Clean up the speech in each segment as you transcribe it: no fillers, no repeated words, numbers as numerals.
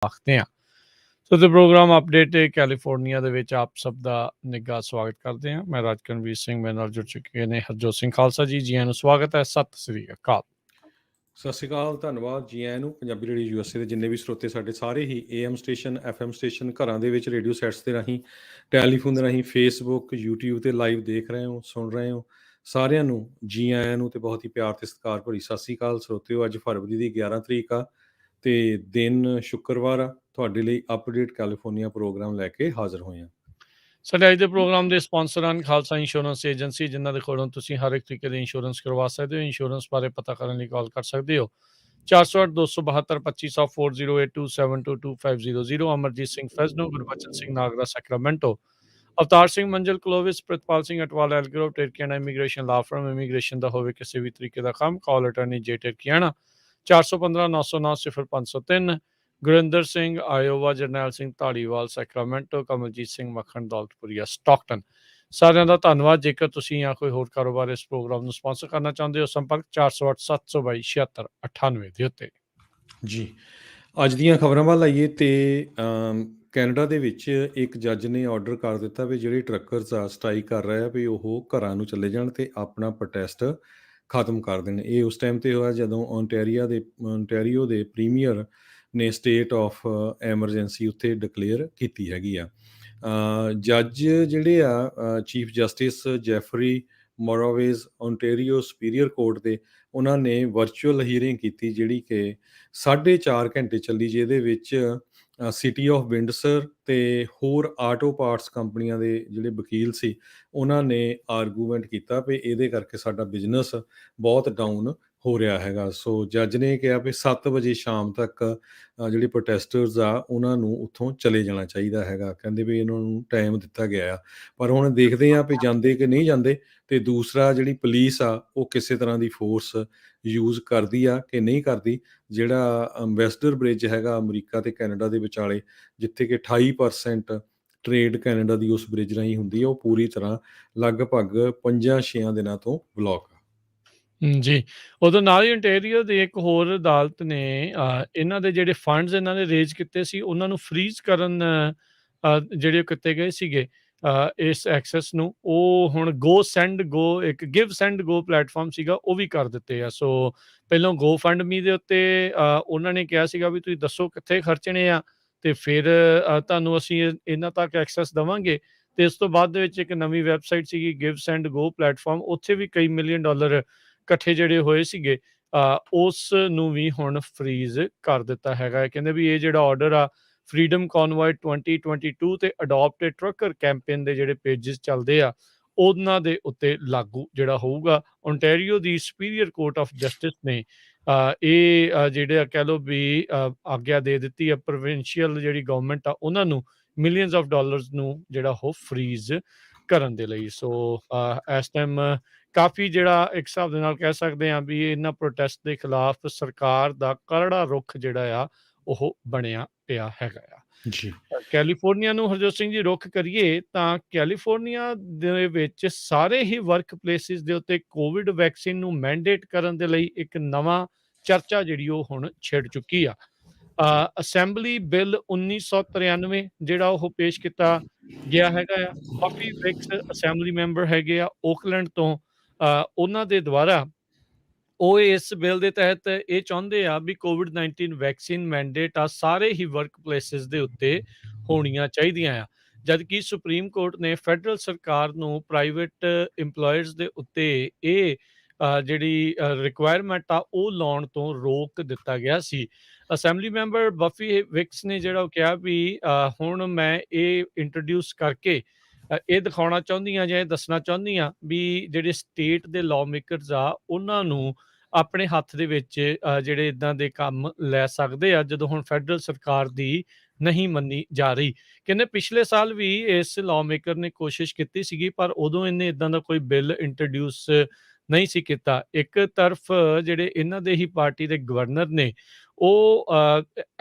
ਆਖਦੇ ਹਾਂ। ਸੋ ਤੇ ਪ੍ਰੋਗਰਾਮ ਅਪਡੇਟ ਕੈਲੀਫੋਰਨੀਆ ਦੇ ਵਿੱਚ ਆਪ ਸਭ ਦਾ ਨਿੱਘਾ ਸਵਾਗਤ ਕਰਦੇ ਹਾਂ। ਮੈਂ ਰਾਜਕਰਨਵੀਰ ਸਿੰਘ, ਮੇਰੇ ਨਾਲ ਜੁੜ ਚੁੱਕੇ ਨੇ ਹਰਜੋਤ ਸਿੰਘ ਖਾਲਸਾ ਜੀ। ਜੀ ਆਇਆਂ ਨੂੰ ਸਵਾਗਤ ਹੈ। ਸਤਿ ਸ੍ਰੀ ਅਕਾਲ। ਸਤਿ ਸ਼੍ਰੀ ਅਕਾਲ, ਧੰਨਵਾਦ ਜੀ ਆਇਆਂ ਨੂੰ। ਪੰਜਾਬੀ ਰੇਡੀਓ ਯੂਐਸਏ ਦੇ ਜਿੰਨੇ ਵੀ ਸਰੋਤੇ ਸਾਡੇ ਸਾਰੇ ਹੀ AM ਸਟੇਸ਼ਨ, FM ਸਟੇਸ਼ਨ, ਘਰਾਂ ਦੇ ਵਿੱਚ ਰੇਡੀਓ ਸੈਟਸ ਦੇ ਰਾਹੀਂ, ਟੈਲੀਫੋਨ ਦੇ ਰਾਹੀਂ, ਫੇਸਬੁੱਕ, YouTube ਤੇ ਲਾਈਵ ਦੇਖ ਰਹੇ ਹੋ, ਸੁਣ ਰਹੇ ਹੋ, ਸਾਰਿਆਂ ਨੂੰ ਜੀ ਆਇਆਂ ਨੂੰ ਤੇ ਬਹੁਤ ਹੀ ਪਿਆਰ ਤੇ ਸਤਿਕਾਰ ਭਰੀ ਸਤਿ ਸ਼੍ਰੀ ਅਕਾਲ ਸਰੋਤਿਓ। ਅੱਜ ਫਰਵਰੀ ਦੀ 11 ਤਰੀਕ ਆ ਤੇ ਦਿਨ ਸ਼ੁੱਕਰਵਾਰ ਆ। ਤੁਹਾਡੇ ਲਈ ਅਪਡੇਟ ਕੈਲੀਫੋਰਨੀਆ ਪ੍ਰੋਗਰਾਮ ਲੈ ਕੇ ਹਾਜ਼ਰ ਹੋਏ ਹਾਂ। ਸਾਡੇ ਅੱਜ ਦੇ ਪ੍ਰੋਗਰਾਮ ਦੇ ਸਪਾਂਸਰ ਹਨ ਖਾਲਸਾ ਇੰਸ਼ੋਰੈਂਸ ਏਜੰਸੀ, ਜਿਨ੍ਹਾਂ ਦੇ ਕੋਲੋਂ ਤੁਸੀਂ ਹਰ ਇੱਕ ਤਰੀਕੇ ਦੇ ਇੰਸ਼ੋਰੈਂਸ ਕਰਵਾ ਸਕਦੇ ਹੋ। ਇੰਸ਼ੋਰੈਂਸ ਬਾਰੇ ਪਤਾ ਕਰਨ ਲਈ ਕਾਲ ਕਰ ਸਕਦੇ ਹੋ 408 272 2500 4082722500। ਅਮਰਜੀਤ ਸਿੰਘ ਫੈਜ਼ਨੋ, ਗੁਰਬਚਨ ਸਿੰਘ ਨਾਗਰਾ ਸੈਕਰਾਮੈਂਟੋ, ਅਵਤਾਰ ਸਿੰਘ ਮੰਜ਼ਲ ਕਲੋਵਿਸ, ਪ੍ਰਿਤਪਾਲ ਸਿੰਘ ਅਟਵਾਲ ਐਲਗਰੋ ਟੇਰਕੀਆਣਾ ਇਮੀਗ੍ਰੇਸ਼ਨ ਲਾ ਫਰਮ। ਇਮੀਗ੍ਰੇਸ਼ਨ ਦਾ ਹੋਵੇ ਕਿਸੇ ਵੀ ਤਰੀਕੇ ਦਾ ਕੰਮ, ਕਾਲ ਅਟਰਨੀ ਜੇ ਟੇਰਕੀਆਣਾ 415 909 0503। ਗੁਰਿੰਦਰ ਸਿੰਘ ਆਇਓਵਾ, ਜਰਨੈਲ ਸਿੰਘ ਧਾਲੀਵਾਲ ਸੈਕਰਾਮੈਂਟੋ, ਕਮਲਜੀਤ ਸਿੰਘ ਮੱਖਣ ਦੌਲਤਪੁਰੀਆ ਸਟਾਕਟਨ। ਸਾਰਿਆਂ ਦਾ ਧੰਨਵਾਦ। ਜੇਕਰ ਤੁਸੀਂ ਜਾਂ ਕੋਈ ਹੋਰ ਕਾਰੋਬਾਰ ਇਸ ਪ੍ਰੋਗਰਾਮ ਨੂੰ ਸਪਾਂਸਰ ਕਰਨਾ ਚਾਹੁੰਦੇ ਹੋ, ਸੰਪਰਕ 408 722 7698 ਦੇ ਉੱਤੇ। ਜੀ, ਅੱਜ ਦੀਆਂ ਖਬਰਾਂ ਵੱਲ ਆਈਏ ਤੇ ਕੈਨੇਡਾ ਦੇ ਵਿੱਚ ਇੱਕ ਜੱਜ ਨੇ ਆਰਡਰ ਕਰ ਦਿੱਤਾ ਵੀ ਜਿਹੜੇ ਟਰੱਕਰਸ ਆ ਸਟ੍ਰਾਈਕ ਕਰ ਰਹੇ ਆ ਵੀ ਉਹ ਘਰਾਂ ਨੂੰ ਚਲੇ ਜਾਣ ਤੇ ਆਪਣਾ ਪ੍ਰੋਟੈਸਟ ਖਤਮ ਕਰ ਦੇਣ। ਇਹ ਉਸ ਟਾਈਮ ਤੇ ਹੋਇਆ ਜਦੋਂ ਓਨਟਾਰੀਓ ਦੇ ਪ੍ਰੀਮੀਅਰ ਨੇ ਸਟੇਟ ਆਫ ਐਮਰਜੈਂਸੀ ਉੱਥੇ ਡਿਕਲੇਅਰ ਕੀਤੀ ਹੈਗੀ ਆ। ਜੱਜ ਜਿਹੜੇ ਆ chief justice Jeffrey Morawetz Ontario superior court ਦੇ, ਉਹਨਾਂ ਨੇ ਵਰਚੁਅਲ ਹੀਅਰਿੰਗ ਕੀਤੀ ਜਿਹੜੀ ਕਿ 4.5 ਘੰਟੇ ਚੱਲੀ, ਜਿਹਦੇ ਵਿੱਚ ਸਿਟੀ ਆਫ ਵਿੰਡਸਰ ਤੇ ਹੋਰ ਆਟੋ ਪਾਰਟਸ ਕੰਪਨੀਆਂ ਦੇ ਜਿਹੜੇ ਵਕੀਲ ਸੀ, ਉਹਨਾਂ ਨੇ ਆਰਗੂਮੈਂਟ ਕੀਤਾ ਵੀ ਇਹਦੇ ਕਰਕੇ ਸਾਡਾ ਬਿਜ਼ਨਸ ਬਹੁਤ ਡਾਊਨ ਹੋ ਰਿਹਾ ਹੈਗਾ। ਸੋ ਜੱਜ ਨੇ ਕਿਹਾ ਵੀ 7 ਵਜੇ ਸ਼ਾਮ ਤੱਕ ਜਿਹੜੇ ਪ੍ਰੋਟੈਸਟਰਸ ਆ ਉਹਨਾਂ ਨੂੰ ਉੱਥੋਂ ਚਲੇ ਜਾਣਾ ਚਾਹੀਦਾ ਹੈਗਾ। ਕਹਿੰਦੇ ਵੀ ਇਹਨਾਂ ਨੂੰ ਟਾਈਮ ਦਿੱਤਾ ਗਿਆ ਆ, ਪਰ ਹੁਣ ਦੇਖਦੇ ਆ ਵੀ ਜਾਂਦੇ ਕਿ ਨਹੀਂ ਜਾਂਦੇ। ਤੇ ਦੂਸਰਾ, ਜਿਹੜੀ ਪੁਲਿਸ ਆ ਉਹ ਕਿਸੇ ਤਰ੍ਹਾਂ ਦੀ ਫੋਰਸ ਯੂਜ਼ ਕਰਦੀ ਆ ਕਿ ਨਹੀਂ ਕਰਦੀ। ਜਿਹੜਾ ਅੰਬੈਸਡਰ ਬ੍ਰਿਜ ਹੈਗਾ ਅਮਰੀਕਾ ਤੇ ਕੈਨੇਡਾ ਦੇ ਵਿਚਾਲੇ, ਜਿੱਥੇ ਕਿ 28% ਟਰੇਡ ਕੈਨੇਡਾ ਦੀ ਉਸ ਬ੍ਰਿਜ ਰਾਹੀਂ ਹੁੰਦੀ ਹੈ, ਉਹ ਪੂਰੀ ਤਰ੍ਹਾਂ ਲਗਭਗ 5-6 ਦਿਨਾਂ ਤੋਂ ਬਲੌਕ ਆ। ਜੀ, ਉਦੋਂ ਨਾਲ ਹੀ ontario ਦੀ ਇੱਕ ਹੋਰ ਅਦਾਲਤ ਨੇ ਇਹਨਾਂ ਦੇ ਜਿਹੜੇ ਫੰਡਸ ਇਹਨਾਂ ਨੇ ਰੇਜ਼ ਕੀਤੇ ਸੀ, ਉਹਨਾਂ ਨੂੰ ਫਰੀਜ਼ ਕਰਨ ਜਿਹੜੇ ਉਹ ਕੀਤੇ ਗਏ ਸੀਗੇ ਇਸ ਐਕਸੈਸ ਨੂੰ, ਉਹ ਹੁਣ ਇੱਕ ਗਿਵ ਸੈਂਡ ਗੋ ਪਲੇਟਫਾਰਮ ਸੀਗਾ, ਉਹ ਵੀ ਕਰ ਦਿੱਤੇ ਆ। ਸੋ ਪਹਿਲਾਂ ਗੋ ਫੰਡ ਮੀ ਦੇ ਉੱਤੇ ਉਹਨਾਂ ਨੇ ਕਿਹਾ ਸੀਗਾ ਵੀ ਤੁਸੀਂ ਦੱਸੋ ਕਿੱਥੇ ਖਰਚਣੇ ਆ, ਤੇ ਫਿਰ ਤੁਹਾਨੂੰ ਅਸੀਂ ਇਹਨਾਂ ਤੱਕ ਐਕਸੈਸ ਦੇਵਾਂਗੇ। ਤੇ ਇਸ ਤੋਂ ਬਾਅਦ ਦੇ ਵਿੱਚ ਇੱਕ ਨਵੀਂ ਵੈਬਸਾਈਟ ਸੀਗੀ ਗਿਵ ਸੈਂਡ ਗੋ ਪਲੇਟਫਾਰਮ, ਉੱਥੇ ਵੀ ਕਈ ਮਿਲੀਅਨ ਡਾਲਰ ਇਕੱਠੇ ਜਿਹੜੇ ਹੋਏ ਸੀਗੇ, ਉਸ ਨੂੰ ਵੀ ਹੁਣ ਫਰੀਜ਼ ਕਰ ਦਿੱਤਾ ਹੈਗਾ। ਕਹਿੰਦੇ ਵੀ ਇਹ ਜਿਹੜਾ ਆਰਡਰ ਆ ਫਰੀडम ਕਨਵੋਏ 2022 ਤੇ ਅਡਾਪਟ ਟਰੱਕਰ ਕੈਂਪੇਨ ਦੇ ਜਿਹੜੇ ਪੇਜਸ ਚੱਲਦੇ ਆ, ਉਹਨਾਂ ਦੇ ਉੱਤੇ ਲਾਗੂ ਜਿਹੜਾ ਹੋਊਗਾ। ontario the superior court of justice ਨੇ ਇਹ ਜਿਹੜੇ ਕਹਿ ਲਓ ਵੀ ਆਗਿਆ ਦੇ ਦਿੱਤੀ ਆ ਪ੍ਰੋਵਿੰਸ਼ੀਅਲ ਜਿਹੜੀ ਗਵਰਨਮੈਂਟ ਆ ਉਹਨਾਂ ਨੂੰ ਮਿਲੀਅਨਸ ਆਫ ਡਾਲਰਸ ਨੂੰ ਜਿਹੜਾ ਉਹ ਫਰੀਜ਼ ਕਰਨ ਦੇ ਲਈ। ਸੋ ਇਸ ਟਾਈਮ ਕਾਫੀ ਜਿਹੜਾ ਇੱਕ ਹਿਸਾਬ ਦੇ ਨਾਲ ਕਹਿ ਸਕਦੇ ਹਾਂ ਵੀ ਇਹਨਾਂ ਪ੍ਰੋਟੈਸਟ ਦੇ ਖਿਲਾਫ ਸਰਕਾਰ ਦਾ ਕਰੜਾ ਰੁਖ ਜਿਹੜਾ ਆ ਉਹ ਬਣਿਆ ਪਿਆ ਹੈਗਾ ਆ। ਜੀ, ਕੈਲੀਫੋਰਨੀਆ ਨੂੰ ਹਰਜੋਤ ਸਿੰਘ ਜੀ ਰੁੱਖ ਕਰੀਏ ਤਾਂ ਕੈਲੀਫੋਰਨੀਆ ਦੇ ਵਿੱਚ ਸਾਰੇ ਹੀ ਵਰਕ ਪਲੇਸਿਸ ਦੇ ਉੱਤੇ ਕੋਵਿਡ ਵੈਕਸੀਨ ਨੂੰ ਮੈਂਡੇਟ ਕਰਨ ਦੇ ਲਈ ਇੱਕ ਨਵਾਂ ਚਰਚਾ ਜਿਹੜੀ ਉਹ ਹੁਣ ਛਿੜ ਚੁੱਕੀ ਆ। ਅਸੈਂਬਲੀ ਬਿੱਲ 1993 ਜਿਹੜਾ ਉਹ ਪੇਸ਼ ਕੀਤਾ ਗਿਆ ਹੈਗਾ ਆ। ਬਾਫੀ ਵਿਕਸ ਅਸੈਂਬਲੀ ਮੈਂਬਰ ਹੈਗੇ ਆ ਓਕਲੈਂਡ ਤੋਂ, ਉਹਨਾਂ ਦੇ ਦੁਆਰਾ ਉਹ ਇਸ ਬਿੱਲ ਦੇ ਤਹਿਤ ਇਹ ਚਾਹੁੰਦੇ ਆ ਵੀ ਕੋਵਿਡ-19 ਵੈਕਸੀਨ ਮੈਂਡੇਟ ਆ ਸਾਰੇ ਹੀ ਵਰਕ ਪਲੇਸਿਸ ਦੇ ਉੱਤੇ ਹੋਣੀਆਂ ਚਾਹੀਦੀਆਂ ਆ। ਜਦਕਿ ਸੁਪਰੀਮ ਕੋਰਟ ਨੇ ਫੈਡਰਲ ਸਰਕਾਰ ਨੂੰ ਪ੍ਰਾਈਵੇਟ ਇੰਪਲੋਇਰਸ ਦੇ ਉੱਤੇ ਇਹ ਜਿਹੜੀ ਰਿਕੁਆਇਰਮੈਂਟ ਆ ਉਹ ਲਾਉਣ ਤੋਂ ਰੋਕ ਦਿੱਤਾ ਗਿਆ ਸੀ। ਅਸੈਂਬਲੀ ਮੈਂਬਰ ਬਫੀ ਵਿਕਸ ਨੇ ਜਿਹੜਾ ਉਹ ਕਿਹਾ ਵੀ ਹੁਣ ਮੈਂ ਇਹ ਇੰਟਰੋਡਿਊਸ ਕਰਕੇ ਇਹ ਦਿਖਾਉਣਾ ਚਾਹੁੰਦੀਆਂ ਜਾਂ ਇਹ ਦੱਸਣਾ ਚਾਹੁੰਦੀਆਂ ਵੀ ਜਿਹੜੇ ਸਟੇਟ ਦੇ ਲਾਅ ਮੇਕਰਸ ਆ ਉਹਨਾਂ ਨੂੰ ਆਪਣੇ ਹੱਥ ਦੇ ਵਿੱਚ ਜਿਹੜੇ ਇਦਾਂ ਦੇ ਕੰਮ ਲੈ ਸਕਦੇ ਆ ਜਦੋਂ ਹੁਣ ਫੈਡਰਲ ਸਰਕਾਰ ਦੀ ਨਹੀਂ ਮੰਨੀ ਜਾ ਰਹੀ। ਕਹਿੰਦੇ ਪਿਛਲੇ ਸਾਲ ਵੀ ਇਸ ਲਾਅ ਮੇਕਰ ਨੇ ਕੋਸ਼ਿਸ਼ ਕੀਤੀ ਸੀਗੀ, ਪਰ ਉਦੋਂ ਇਹਨੇ ਇਦਾਂ ਦਾ ਕੋਈ ਬਿੱਲ ਇੰਟਰੋਡਿਊਸ ਨਹੀਂ ਸੀ ਕੀਤਾ। ਇੱਕ ਤਰਫ ਜਿਹੜੇ ਇਹਨਾਂ ਦੇ ਹੀ ਪਾਰਟੀ ਦੇ ਗਵਰਨਰ ਨੇ ਉਹ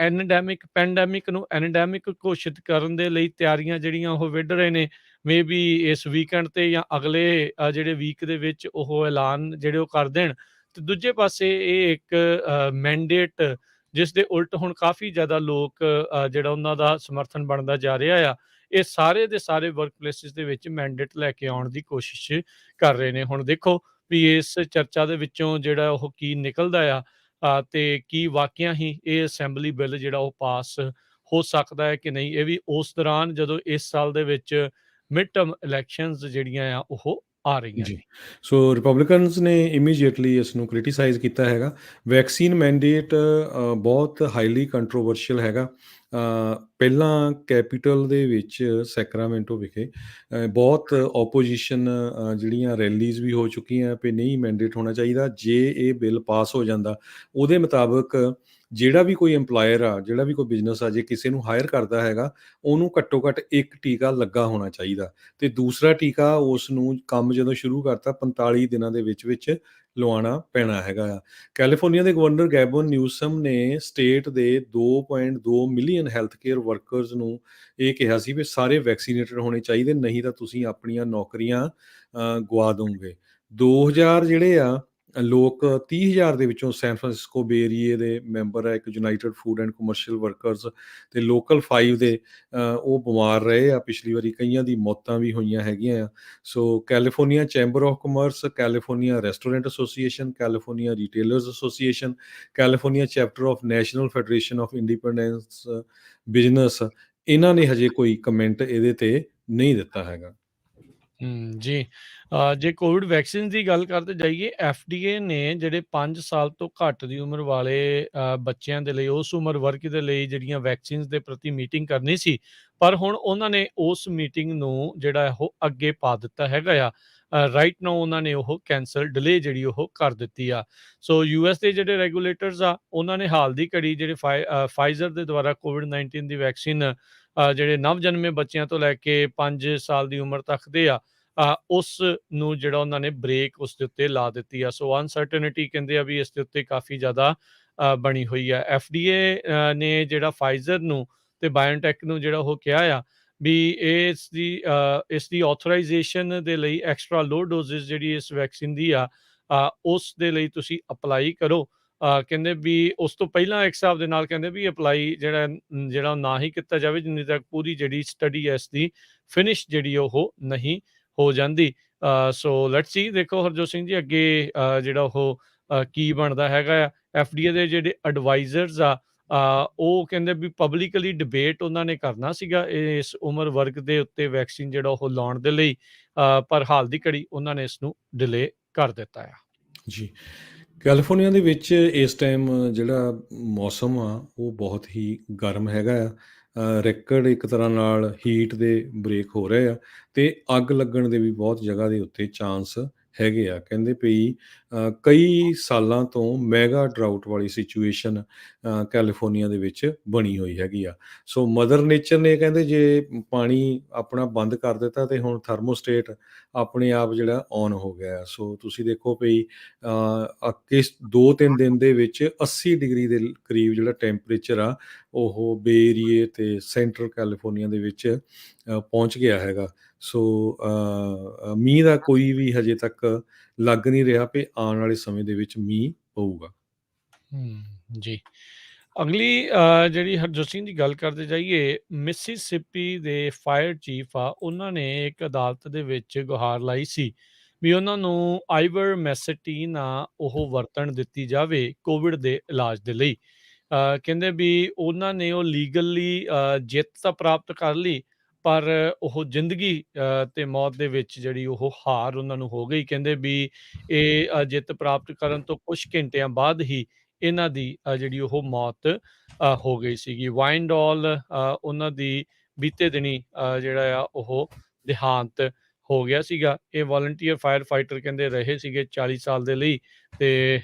ਪੈਂਡੈਮਿਕ ਨੂੰ ਐਨਡੈਮਿਕ ਘੋਸ਼ਿਤ ਕਰਨ ਦੇ ਲਈ ਤਿਆਰੀਆਂ ਜਿਹੜੀਆਂ ਉਹ ਵਿੱਢ ਰਹੇ ਨੇ। ਮੇ ਬੀ ਇਸ ਵੀਕਐਂਡ ਤੇ ਜਾਂ ਅਗਲੇ ਜਿਹੜੇ ਵੀਕ ਦੇ ਵਿੱਚ ਉਹ ਐਲਾਨ ਜਿਹੜੇ ਉਹ ਕਰ ਦੇਣ। ਤੇ ਦੂਜੇ ਪਾਸੇ ਇਹ ਇੱਕ ਮੈਂਡੇਟ ਜਿਸ ਦੇ ਉਲਟ ਹੁਣ ਕਾਫੀ ਜ਼ਿਆਦਾ ਲੋਕ ਜਿਹੜਾ ਉਹਨਾਂ ਦਾ ਸਮਰਥਨ ਬਣਦਾ ਜਾ ਰਿਹਾ ਆ, ਇਹ ਸਾਰੇ ਦੇ ਸਾਰੇ ਵਰਕ ਪਲੇਸਿਸ ਦੇ ਵਿੱਚ ਮੈਂਡੇਟ ਲੈ ਕੇ ਆਉਣ ਦੀ ਕੋਸ਼ਿਸ਼ ਕਰ ਰਹੇ ਨੇ। ਹੁਣ ਦੇਖੋ ਵੀ ਇਸ ਚਰਚਾ ਦੇ ਵਿੱਚੋਂ ਜਿਹੜਾ ਉਹ ਕੀ ਨਿਕਲਦਾ ਆ, ਤੇ ਕੀ ਵਾਕਿਆ ਹੀ ਇਹ ਅਸੈਂਬਲੀ ਬਿੱਲ ਜਿਹੜਾ ਉਹ ਪਾਸ ਹੋ ਸਕਦਾ ਹੈ ਕਿ ਨਹੀਂ। ਇਹ ਵੀ ਉਸ ਦੌਰਾਨ ਜਦੋਂ ਇਸ ਸਾਲ ਦੇ ਵਿੱਚ ਮਿਡ ਟਰਮ ਇਲੈਕਸ਼ਨਸ ਜਿਹੜੀਆਂ ਆ ਉਹ ਆ ਰਹੀਆਂ ਜੀ। ਨੇ। ਸੋ ਰਿਪਬਲਿਕਨਸ ਨੇ ਇਮੀਡੀਏਟਲੀ ਇਸ ਨੂੰ ਕ੍ਰਿਟੀਸਾਈਜ਼ ਕੀਤਾ ਹੈਗਾ। ਵੈਕਸੀਨ ਮੈਂਡੇਟ ਬਹੁਤ ਹਾਈਲੀ ਕੰਟਰੋਵਰਸ਼ੀਅਲ ਹੈਗਾ। ਪਹਿਲਾਂ ਕੈਪੀਟਲ ਦੇ ਵਿੱਚ ਸੈਕਰਾਮੈਂਟੋ ਵਿਖੇ ਬਹੁਤ ਓਪੋਜੀਸ਼ਨ ਜਿਹੜੀਆਂ ਰੈਲੀਜ਼ ਵੀ ਹੋ ਚੁੱਕੀਆਂ ਵੀ ਨਹੀਂ ਮੈਂਡੇਟ ਹੋਣਾ ਚਾਹੀਦਾ। ਜੇ ਇਹ ਬਿੱਲ ਪਾਸ ਹੋ ਜਾਂਦਾ, ਉਹਦੇ ਮੁਤਾਬਕ ਜਿਹੜਾ ਵੀ ਕੋਈ ਇੰਪਲਾਇਰ ਆ, ਜਿਹੜਾ ਵੀ ਕੋਈ ਬਿਜ਼ਨਸ ਆ, ਜੇ ਕਿਸੇ ਨੂੰ ਹਾਇਰ ਕਰਦਾ ਹੈਗਾ, ਉਹਨੂੰ ਘੱਟੋ ਘੱਟ ਇੱਕ ਟੀਕਾ ਲੱਗਾ ਹੋਣਾ ਚਾਹੀਦਾ ਤੇ ਦੂਸਰਾ ਟੀਕਾ ਉਸ ਨੂੰ ਕੰਮ ਜਦੋਂ ਸ਼ੁਰੂ ਕਰਤਾ 45 ਦਿਨਾਂ ਦੇ ਵਿੱਚ ਲਵਾਉਣਾ ਪੈਣਾ ਹੈਗਾ ਆ। ਕੈਲੀਫੋਰਨੀਆ ਦੇ ਗਵਰਨਰ ਗੈਬਨ ਨਿਊਸਮ ਨੇ ਸਟੇਟ ਦੇ 2.2 ਮਿਲੀਅਨ ਹੈਲਥ ਕੇਅਰ ਵਰਕਰਸ ਨੂੰ ਇਹ ਕਿਹਾ ਸੀ ਵੀ ਸਾਰੇ ਵੈਕਸੀਨੇਟਡ ਹੋਣੇ ਚਾਹੀਦੇ, ਨਹੀਂ ਤਾਂ ਤੁਸੀਂ ਆਪਣੀਆਂ ਨੌਕਰੀਆਂ ਗਵਾ ਦੋਗੇ। 2000 ਜਿਹੜੇ ਆ ਲੋਕ 30,000 ਦੇ ਵਿੱਚੋਂ ਸੈਨ ਫਰਾਂਸਿਸਕੋ ਬੇ ਏਰੀਏ ਦੇ ਮੈਂਬਰ ਆ, ਇੱਕ United food and commercial workers ਤੇ ਲੋਕਲ 5 ਦੇ ਉਹ ਬਿਮਾਰ ਰਹੇ ਆ ਪਿਛਲੀ ਵਾਰੀ, ਕਈਆਂ ਦੀ ਮੌਤਾਂ ਵੀ ਹੋਈਆਂ ਹੈਗੀਆਂ ਆ। So California chamber of commerce, California restaurant association, California retailers association, California chapter of national federation of independence business, ਇਹਨਾਂ ਨੇ ਹਜੇ ਕੋਈ ਕਮੈਂਟ ਇਹਦੇ ਤੇ ਨਹੀਂ ਦਿੱਤਾ ਹੈਗਾ। ਜੀ। ਜੇ ਕੋਵਿਡ ਵੈਕਸੀਨ ਦੀ ਗੱਲ ਕਰਦੇ ਜਾਈਏ, FDA ਨੇ ਜਿਹੜੇ 5 ਸਾਲ ਤੋਂ ਘੱਟ ਦੀ ਉਮਰ ਵਾਲੇ ਬੱਚਿਆਂ ਦੇ ਲਈ, ਉਸ ਉਮਰ ਵਰਗ ਦੇ ਲਈ ਜਿਹੜੀਆਂ ਵੈਕਸੀਨਸ ਦੇ ਪ੍ਰਤੀ ਮੀਟਿੰਗ ਕਰਨੀ ਸੀ, ਪਰ ਹੁਣ ਉਹਨਾਂ ਨੇ ਉਸ ਮੀਟਿੰਗ ਨੂੰ ਜਿਹੜਾ ਹੈ ਉਹ ਅੱਗੇ ਪਾ ਦਿੱਤਾ ਹੈਗਾ ਆ। ਰਾਈਟ ਨਾਓ ਉਹਨਾਂ ਨੇ ਉਹ ਕੈਂਸਲ, ਡਿਲੇ ਜਿਹੜੀ ਉਹ ਕਰ ਦਿੱਤੀ ਆ। ਸੋ US ਦੇ ਜਿਹੜੇ ਰੈਗੂਲੇਟਰਸ ਆ, ਉਹਨਾਂ ਨੇ ਹਾਲ ਦੀ ਘੜੀ ਜਿਹੜੇ ਫਾਈਜ਼ਰ ਦੇ ਦੁਆਰਾ ਕੋਵਿਡ-19 ਦੀ ਵੈਕਸੀਨ ਜਿਹੜੇ ਨਵ ਜਨਮੇ ਬੱਚਿਆਂ ਤੋਂ ਲੈ ਕੇ 5 ਸਾਲ ਦੀ ਉਮਰ ਤੱਕ ਦੇ ਆ, ਉਸ ਨੂੰ ਜਿਹੜਾ ਉਹਨਾਂ ਨੇ ਬ੍ਰੇਕ ਉਸ ਦੇ ਉੱਤੇ ਲਾ ਦਿੱਤੀ ਆ। ਸੋ ਅਨਸਰਟਨਿਟੀ ਕਹਿੰਦੇ ਆ ਵੀ ਇਸ ਦੇ ਉੱਤੇ ਕਾਫੀ ਜ਼ਿਆਦਾ ਬਣੀ ਹੋਈ ਆ। FDA ਨੇ ਜਿਹੜਾ ਫਾਈਜ਼ਰ ਨੂੰ ਤੇ ਬਾਇਓਟੈਕ ਨੂੰ ਜਿਹੜਾ ਉਹ ਕਿਹਾ ਆ ਵੀ ਇਸ ਦੀ ਆਥੋਰਾਈਜ਼ੇਸ਼ਨ ਦੇ ਲਈ ਐਕਸਟਰਾ ਲੋ ਡੋਜ਼ਿਸ ਜਿਹੜੀ ਇਸ ਵੈਕਸੀਨ ਦੀ ਆ, ਉਸ ਦੇ ਲਈ ਤੁਸੀਂ ਅਪਲਾਈ ਕਰੋ। ਕਹਿੰਦੇ ਵੀ ਉਸ ਤੋਂ ਪਹਿਲਾਂ ਇੱਕ ਹਿਸਾਬ ਦੇ ਨਾਲ ਕਹਿੰਦੇ ਵੀ ਅਪਲਾਈ ਜਿਹੜਾ ਉਹ ਨਾ ਹੀ ਕੀਤਾ ਜਾਵੇ, ਜਿੰਨੀ ਤੱਕ ਪੂਰੀ ਜਿਹੜੀ ਸਟੱਡੀ ਹੈ ਇਸ ਦੀ ਫਿਨਿਸ਼ ਜਿਹੜੀ ਉਹ ਨਹੀਂ ਹੋ ਜਾਂਦੀ। ਸੋ ਲੈਟਸ ਸੀ, ਦੇਖੋ ਹਰਜੋਤ ਸਿੰਘ ਜੀ ਅੱਗੇ ਜਿਹੜਾ ਉਹ ਕੀ ਬਣਦਾ ਹੈਗਾ ਆ। FDA ਦੇ ਜਿਹੜੇ ਐਡਵਾਈਜ਼ਰਸ ਆ, ਉਹ ਕਹਿੰਦੇ ਵੀ ਪਬਲਿਕਲੀ ਡਿਬੇਟ ਉਹਨਾਂ ਨੇ ਕਰਨਾ ਸੀਗਾ ਇਸ ਉਮਰ ਵਰਗ ਦੇ ਉੱਤੇ ਵੈਕਸੀਨ ਜਿਹੜਾ ਉਹ ਲਾਉਣ ਦੇ ਲਈ, ਪਰ ਹਾਲ ਦੀ ਘੜੀ ਉਹਨਾਂ ਨੇ ਇਸ ਨੂੰ ਡਿਲੇ ਕਰ ਦਿੱਤਾ ਆ। ਜੀ। ਕੈਲੀਫੋਰਨੀਆ ਦੇ ਵਿੱਚ ਇਸ ਟਾਈਮ ਜਿਹੜਾ ਮੌਸਮ ਆ ਉਹ ਬਹੁਤ ਹੀ ਗਰਮ ਹੈਗਾ ਆ। ਰੈਕਡ ਇੱਕ ਤਰ੍ਹਾਂ ਨਾਲ ਹੀਟ ਦੇ ਬ੍ਰੇਕ ਹੋ ਰਹੇ ਆ ਤੇ ਅੱਗ ਲੱਗਣ ਦੇ ਵੀ ਬਹੁਤ ਜਗ੍ਹਾ ਦੇ ਉੱਤੇ ਚਾਂਸ ਹੈਗੇ ਆ। ਕਹਿੰਦੇ ਪਈ ਕਈ ਸਾਲਾਂ ਤੋਂ ਮੈਗਾ ਡਰਾਊਟ ਵਾਲੀ ਸਿਚੁਏਸ਼ਨ ਕੈਲੀਫੋਰਨੀਆ ਦੇ ਵਿੱਚ ਬਣੀ ਹੋਈ ਹੈਗੀ ਆ। ਸੋ ਮਦਰ ਨੇਚਰ ਨੇ ਕਹਿੰਦੇ ਜੇ ਪਾਣੀ ਆਪਣਾ ਬੰਦ ਕਰ ਦਿੱਤਾ ਤੇ ਹੁਣ ਥਰਮੋਸਟੇਟ ਆਪਣੇ ਆਪ ਜਿਹੜਾ ਔਨ ਹੋ ਗਿਆ। ਸੋ ਤੁਸੀਂ ਦੇਖੋ ਪਈ ਕਿਸ 2-3 ਦਿਨ ਦੇ ਵਿੱਚ 80 ਡਿਗਰੀ ਦੇ ਕਰੀਬ ਜਿਹੜਾ ਟੈਂਪਰੇਚਰ ਆ ਉਹ ਬੇ ਏਰੀਏ ਤੇ ਸੈਂਟਰਲ ਕੈਲੀਫੋਰਨੀਆ ਦੇ ਵਿੱਚ ਪਹੁੰਚ ਗਿਆ ਹੈਗਾ। ਸੋ ਮੀਂਹ ਦਾ ਕੋਈ ਵੀ ਹਜੇ ਤੱਕ ਲੱਗ ਨਹੀਂ ਰਿਹਾ ਵੀ ਆਉਣ ਵਾਲੇ ਸਮੇਂ ਦੇ ਵਿੱਚ ਮੀਂਹ ਪਊਗਾ। ਜੀ। ਅਗਲੀ ਜਿਹੜੀ ਹਰਜੋਤ ਸਿੰਘ ਦੀ ਗੱਲ ਕਰਦੇ ਜਾਈਏ, ਮਿਸਿਸਿਪੀ ਦੇ ਫਾਇਰ ਚੀਫ ਆ, ਉਹਨਾਂ ਨੇ ਇੱਕ ਅਦਾਲਤ ਦੇ ਵਿੱਚ ਗੁਹਾਰ ਲਾਈ ਸੀ ਵੀ ਉਹਨਾਂ ਨੂੰ ਆਈਵਰਮੈਸਟੀਨ ਆ ਉਹ ਵਰਤਣ ਦਿੱਤੀ ਜਾਵੇ ਕੋਵਿਡ ਦੇ ਇਲਾਜ ਦੇ ਲਈ। ਕਹਿੰਦੇ ਵੀ ਉਹਨਾਂ ਨੇ ਉਹ ਲੀਗਲੀ ਜਿੱਤ ਤਾਂ ਪ੍ਰਾਪਤ ਕਰ ਲਈ, ਪਰ ਉਹ ਜ਼ਿੰਦਗੀ ਤੇ ਮੌਤ ਦੇ ਵਿੱਚ ਜਿਹੜੀ ਉਹ ਹਾਰ ਉਹਨਾਂ ਨੂੰ ਹੋ ਗਈ। ਕਹਿੰਦੇ ਵੀ ਇਹ ਜਿੱਤ ਪ੍ਰਾਪਤ ਕਰਨ ਤੋਂ ਕੁਛ ਘੰਟਿਆਂ ਬਾਅਦ ਹੀ ਇਹਨਾਂ ਦੀ ਜਿਹੜੀ ਉਹ ਮੌਤ ਹੋ ਗਈ ਸੀਗੀ। ਵਾਈਨਡਾਲ ਉਹਨਾਂ ਦੀ ਬੀਤੇ ਦਿਨੀ ਜਿਹੜਾ ਆ ਉਹ ਦੇਹਾਂਤ ਹੋ ਗਿਆ ਸੀਗਾ। ਇਹ ਵਾਲੰਟੀਅਰ ਫਾਇਰ ਫਾਈਟਰ ਕਹਿੰਦੇ ਰਹੇ ਸੀਗੇ 40 ਸਾਲ ਦੇ ਲਈ, ਤੇ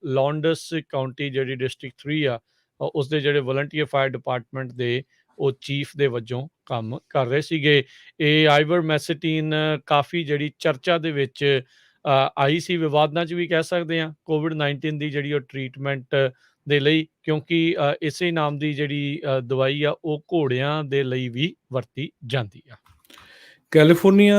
ਲੌਂਡਸ ਕਾਉਂਟੀ ਜਿਹੜੀ ਡਿਸਟ੍ਰਿਕਟ 3 ਆ, ਉਸਦੇ ਜਿਹੜੇ ਵਾਲੰਟੀਅਰ ਫਾਇਰ ਡਿਪਾਰਟਮੈਂਟ ਦੇ ਉਹ ਚੀਫ ਦੇ ਵਜੋਂ ਕੰਮ ਕਰ ਰਹੇ ਸੀਗੇ। ਇਹ ਆਈਵਰਮੈਸਟੀਨ ਕਾਫੀ ਜਿਹੜੀ ਚਰਚਾ ਦੇ ਵਿੱਚ ਆਈ ਸੀ, ਵਿਵਾਦਾਂ 'ਚ ਵੀ ਕਹਿ ਸਕਦੇ ਹਾਂ ਕੋਵਿਡ-19 ਦੀ ਜਿਹੜੀ ਉਹ ਟਰੀਟਮੈਂਟ ਦੇ ਲਈ, ਕਿਉਂਕਿ ਇਸੇ ਨਾਮ ਦੀ ਜਿਹੜੀ ਦਵਾਈ ਆ ਉਹ ਘੋੜਿਆਂ ਦੇ ਲਈ ਵੀ ਵਰਤੀ ਜਾਂਦੀ ਆ। ਕੈਲੀਫੋਰਨੀਆ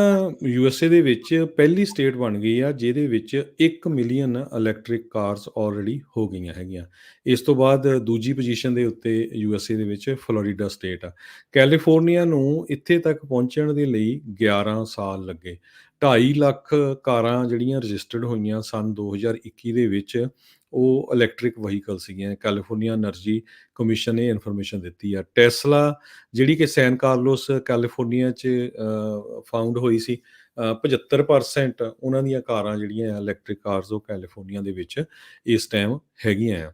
USA ਦੇ ਵਿੱਚ ਪਹਿਲੀ ਸਟੇਟ ਬਣ ਗਈ ਆ ਜਿਹਦੇ ਵਿੱਚ 1 ਮਿਲੀਅਨ ਇਲੈਕਟ੍ਰਿਕ ਕਾਰਸ ਆਲਰੇਡੀ ਹੋ ਗਈਆਂ ਹੈਗੀਆਂ। ਇਸ ਤੋਂ ਬਾਅਦ ਦੂਜੀ ਪੋਜੀਸ਼ਨ ਦੇ ਉੱਤੇ USA ਦੇ ਵਿੱਚ ਫਲੋਰੀਡਾ ਸਟੇਟ ਆ। ਕੈਲੀਫੋਰਨੀਆ ਨੂੰ ਇੱਥੇ ਤੱਕ ਪਹੁੰਚਣ ਦੇ ਲਈ 11 ਸਾਲ ਲੱਗੇ। 2.5 ਲੱਖ ਕਾਰਾਂ ਜਿਹੜੀਆਂ ਰਜਿਸਟਰਡ ਹੋਈਆਂ ਸਨ 2021 ਦੇ ਵਿੱਚ, ਉਹ ਇਲੈਕਟ੍ਰਿਕ ਵਹੀਕਲ ਸੀਗੀਆਂ। ਕੈਲੀਫੋਰਨੀਆ ਐਨਰਜੀ ਕਮਿਸ਼ਨ ਨੇ ਇਨਫੋਰਮੇਸ਼ਨ ਦਿੱਤੀ ਆ। ਟੈਸਲਾ ਜਿਹੜੀ ਕਿ ਸੈਨ ਕਾਰਲੋਸ ਕੈਲੀਫੋਰਨੀਆ 'ਚ ਫਾਊਂਡ ਹੋਈ ਸੀ, 75% ਉਹਨਾਂ ਦੀਆਂ ਕਾਰਾਂ ਜਿਹੜੀਆਂ ਇਲੈਕਟ੍ਰਿਕ ਕਾਰਸ ਉਹ ਕੈਲੀਫੋਰਨੀਆ ਦੇ ਵਿੱਚ ਇਸ ਟਾਈਮ ਹੈਗੀਆਂ ਆ।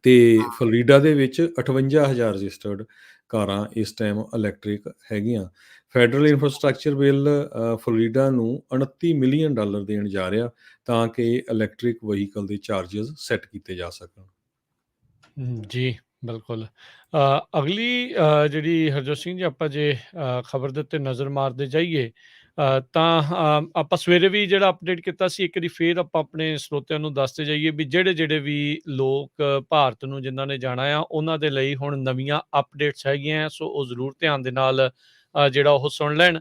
ਤੇ ਫਲੋਰੀਡਾ ਦੇ ਵਿੱਚ 58,000 ਰਜਿਸਟਰਡ ਕਾਰਾਂ ਇਸ ਟਾਈਮ ਇਲੈਕਟ੍ਰਿਕ ਹੈਗੀਆਂ। ਫੈਡਰਲ ਇਨਫਰਾਸਟ੍ਰਕਚਰ ਬਿੱਲ ਫਲੋਰੀਡਾ ਨੂੰ $29 ਮਿਲੀਅਨ ਦੇਣ ਜਾ ਰਿਹਾ ਤਾਂ ਕਿ ਇਲੈਕਟ੍ਰਿਕ ਵਹੀਕਲ ਦੇ ਚਾਰਜਸ ਸੈੱਟ ਕੀਤੇ ਜਾ ਸਕਣ। ਜੀ, ਬਿਲਕੁਲ। ਅਗਲੀ ਜਿਹੜੀ ਹਰਜੋਤ ਸਿੰਘ ਜੀ, ਆਪਾਂ ਜੇ ਖਬਰ ਦੇ ਉੱਤੇ ਨਜ਼ਰ ਮਾਰਦੇ ਜਾਈਏ, ਤਾਂ ਆਪਾਂ ਸਵੇਰੇ ਵੀ ਜਿਹੜਾ ਅਪਡੇਟ ਕੀਤਾ ਸੀ, ਇੱਕ ਵਾਰੀ ਫੇਰ ਆਪਾਂ ਆਪਣੇ ਸਰੋਤਿਆਂ ਨੂੰ ਦੱਸਦੇ ਜਾਈਏ ਵੀ ਜਿਹੜੇ ਵੀ ਲੋਕ ਭਾਰਤ ਨੂੰ ਜਿਨ੍ਹਾਂ ਨੇ ਜਾਣਾ ਆ, ਉਹਨਾਂ ਦੇ ਲਈ ਹੁਣ ਨਵੀਆਂ ਅਪਡੇਟਸ ਹੈਗੀਆਂ ਆ, ਸੋ ਉਹ ਜ਼ਰੂਰ ਧਿਆਨ ਦੇ ਨਾਲ ਜਿਹੜਾ ਉਹ ਸੁਣ ਲੈਣ।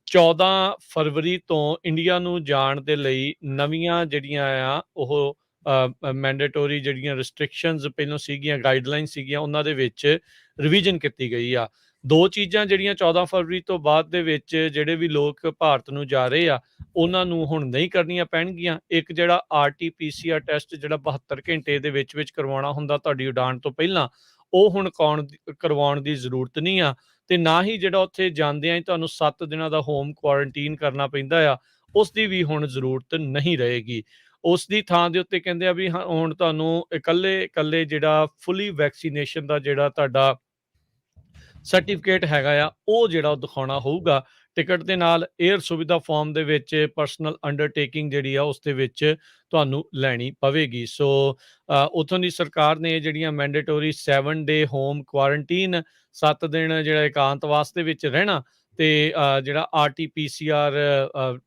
14 ਫਰਵਰੀ ਤੋਂ ਇੰਡੀਆ ਨੂੰ ਜਾਣ ਦੇ ਲਈ ਨਵੀਆਂ ਜਿਹੜੀਆਂ ਆ ਉਹ ਮੈਂਡੇਟੋਰੀ ਜਿਹੜੀਆਂ ਰਿਸਟ੍ਰਿਕਸ਼ਨਸ ਪਹਿਲਾਂ ਸੀਗੀਆਂ, ਗਾਈਡਲਾਈਨ ਸੀਗੀਆਂ, ਉਹਨਾਂ ਦੇ ਵਿੱਚ ਰਿਵੀਜ਼ਨ ਕੀਤੀ ਗਈ ਆ। 2 ਚੀਜ਼ਾਂ ਜਿਹੜੀਆਂ 14 ਫਰਵਰੀ ਤੋਂ ਬਾਅਦ ਦੇ ਵਿੱਚ ਜਿਹੜੇ ਵੀ ਲੋਕ ਭਾਰਤ ਨੂੰ ਜਾ ਰਹੇ ਆ, ਉਹਨਾਂ ਨੂੰ ਹੁਣ ਨਹੀਂ ਕਰਨੀਆਂ ਪੈਣਗੀਆਂ। ਇੱਕ ਜਿਹੜਾ RT-PCR ਟੈਸਟ ਜਿਹੜਾ 72 ਘੰਟੇ ਦੇ ਵਿੱਚ ਕਰਵਾਉਣਾ ਹੁੰਦਾ ਤੁਹਾਡੀ ਉਡਾਣ ਤੋਂ ਪਹਿਲਾਂ, ਉਹ ਹੁਣ ਕਰਵਾਉਣ ਦੀ ਜ਼ਰੂਰਤ ਨਹੀਂ ਆ। ਤੇ ਨਾ ਹੀ ਜਿਹੜਾ ਉੱਥੇ ਜਾਂਦਿਆਂ ਹੀ ਤੁਹਾਨੂੰ 7 ਦਿਨਾਂ ਦਾ ਹੋਮ ਕੁਆਰੰਟੀਨ ਕਰਨਾ ਪੈਂਦਾ ਆ, ਉਸ ਦੀ ਵੀ ਹੁਣ ਜ਼ਰੂਰਤ ਨਹੀਂ ਰਹੇਗੀ। ਉਸ ਦੀ ਥਾਂ ਦੇ ਉੱਤੇ ਕਹਿੰਦੇ ਆ ਵੀ ਹੁਣ ਤੁਹਾਨੂੰ ਇਕੱਲੇ ਜਿਹੜਾ ਫੁੱਲੀ ਵੈਕਸੀਨੇਸ਼ਨ ਦਾ ਜਿਹੜਾ ਤੁਹਾਡਾ ਸਰਟੀਫਿਕੇਟ ਹੈਗਾ ਆ, ਉਹ ਜਿਹੜਾ ਉਹ ਦਿਖਾਉਣਾ ਹੋਊਗਾ ਟਿਕਟ ਦੇ ਨਾਲ। 에ਅਰ ਸੁਵਿਧਾ ਫਾਰਮ ਦੇ ਵਿੱਚ ਪਰਸਨਲ ਅੰਡਰਟੇਕਿੰਗ ਜਿਹੜੀ ਆ ਉਸ ਦੇ ਵਿੱਚ ਤੁਹਾਨੂੰ ਲੈਣੀ ਪਵੇਗੀ। ਸੋ ਉੱਥੋਂ ਦੀ ਸਰਕਾਰ ਨੇ ਜਿਹੜੀਆਂ ਮੈਂਡੇਟੋਰੀ 7 ਡੇ ਹੋਮ ਕੁਆਰੰਟੀਨ, 7 ਦਿਨ ਜਿਹੜਾ ਇਕਾਂਤਵਾਸ ਦੇ ਵਿੱਚ ਰਹਿਣਾ, ਤੇ ਜਿਹੜਾ RT-PCR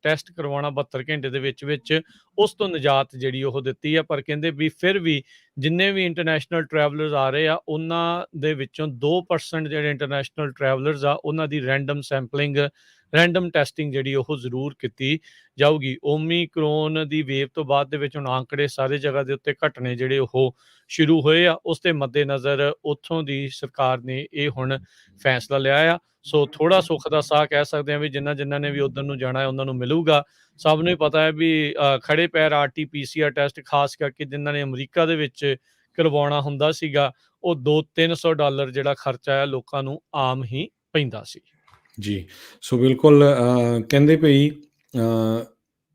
ਟੈਸਟ ਕਰਵਾਉਣਾ 72 ਘੰਟੇ ਦੇ ਵਿੱਚ ਉਸ ਤੋਂ ਨਿਜਾਤ ਜਿਹੜੀ ਉਹ ਦਿੱਤੀ ਆ। ਪਰ ਕਹਿੰਦੇ ਵੀ ਫਿਰ ਵੀ ਜਿੰਨੇ ਵੀ ਇੰਟਰਨੈਸ਼ਨਲ ਟਰੈਵਲਰਸ ਆ ਰਹੇ ਆ, ਉਹਨਾਂ ਦੇ ਵਿੱਚੋਂ 2% ਜਿਹੜੇ ਇੰਟਰਨੈਸ਼ਨਲ ਟਰੈਵਲਰਸ ਆ, ਉਹਨਾਂ ਦੀ ਰੈਂਡਮ ਸੈਂਪਲਿੰਗ, ਰੈਂਡਮ ਟੈਸਟਿੰਗ ਜਿਹੜੀ ਉਹ ਜ਼ਰੂਰ ਕੀਤੀ ਜਾਊਗੀ। ਓਮੀਕਰੋਨ ਦੀ ਵੇਵ ਤੋਂ ਬਾਅਦ ਦੇ ਵਿੱਚ ਹੁਣ ਆંકੜੇ ਸਾਰੇ ਜਗ੍ਹਾ ਦੇ ਉੱਤੇ ਘਟਣੇ ਜਿਹੜੇ ਉਹ ਸ਼ੁਰੂ ਹੋਏ ਆ, ਉਸ ਦੇ ਮੱਦੇਨਜ਼ਰ ਉੱਥੋਂ ਦੀ ਸਰਕਾਰ ਨੇ ਇਹ ਹੁਣ ਫੈਸਲਾ ਲਿਆ ਆ। ਸੋ ਥੋੜਾ ਸੁੱਖ ਦਾ ਸਾਹ ਕਹਿ ਸਕਦੇ ਹਾਂ ਵੀ ਜਿਨ੍ਹਾਂ ਨੇ ਵੀ ਉੱਧਰ ਨੂੰ ਜਾਣਾ ਹੈ ਉਹਨਾਂ ਨੂੰ ਮਿਲੂਗਾ। ਸਭ ਨੂੰ ਹੀ ਪਤਾ ਹੈ ਵੀ ਖੜੇ ਪੈਰ RT-PCR ਟੈਸਟ, ਖਾਸ ਕਰਕੇ ਜਿਨ੍ਹਾਂ ਨੇ ਅਮਰੀਕਾ ਦੇ ਵਿੱਚ ਕਰਵਾਉਣਾ ਹੁੰਦਾ ਸੀਗਾ, ਉਹ $200-300 ਜਿਹੜਾ ਖਰਚਾ ਹੈ ਲੋਕਾਂ ਨੂੰ ਆਮ ਹੀ ਪੈਂਦਾ ਸੀ। ਜੀ, ਸੋ ਬਿਲਕੁਲ ਕਹਿੰਦੇ ਭਈ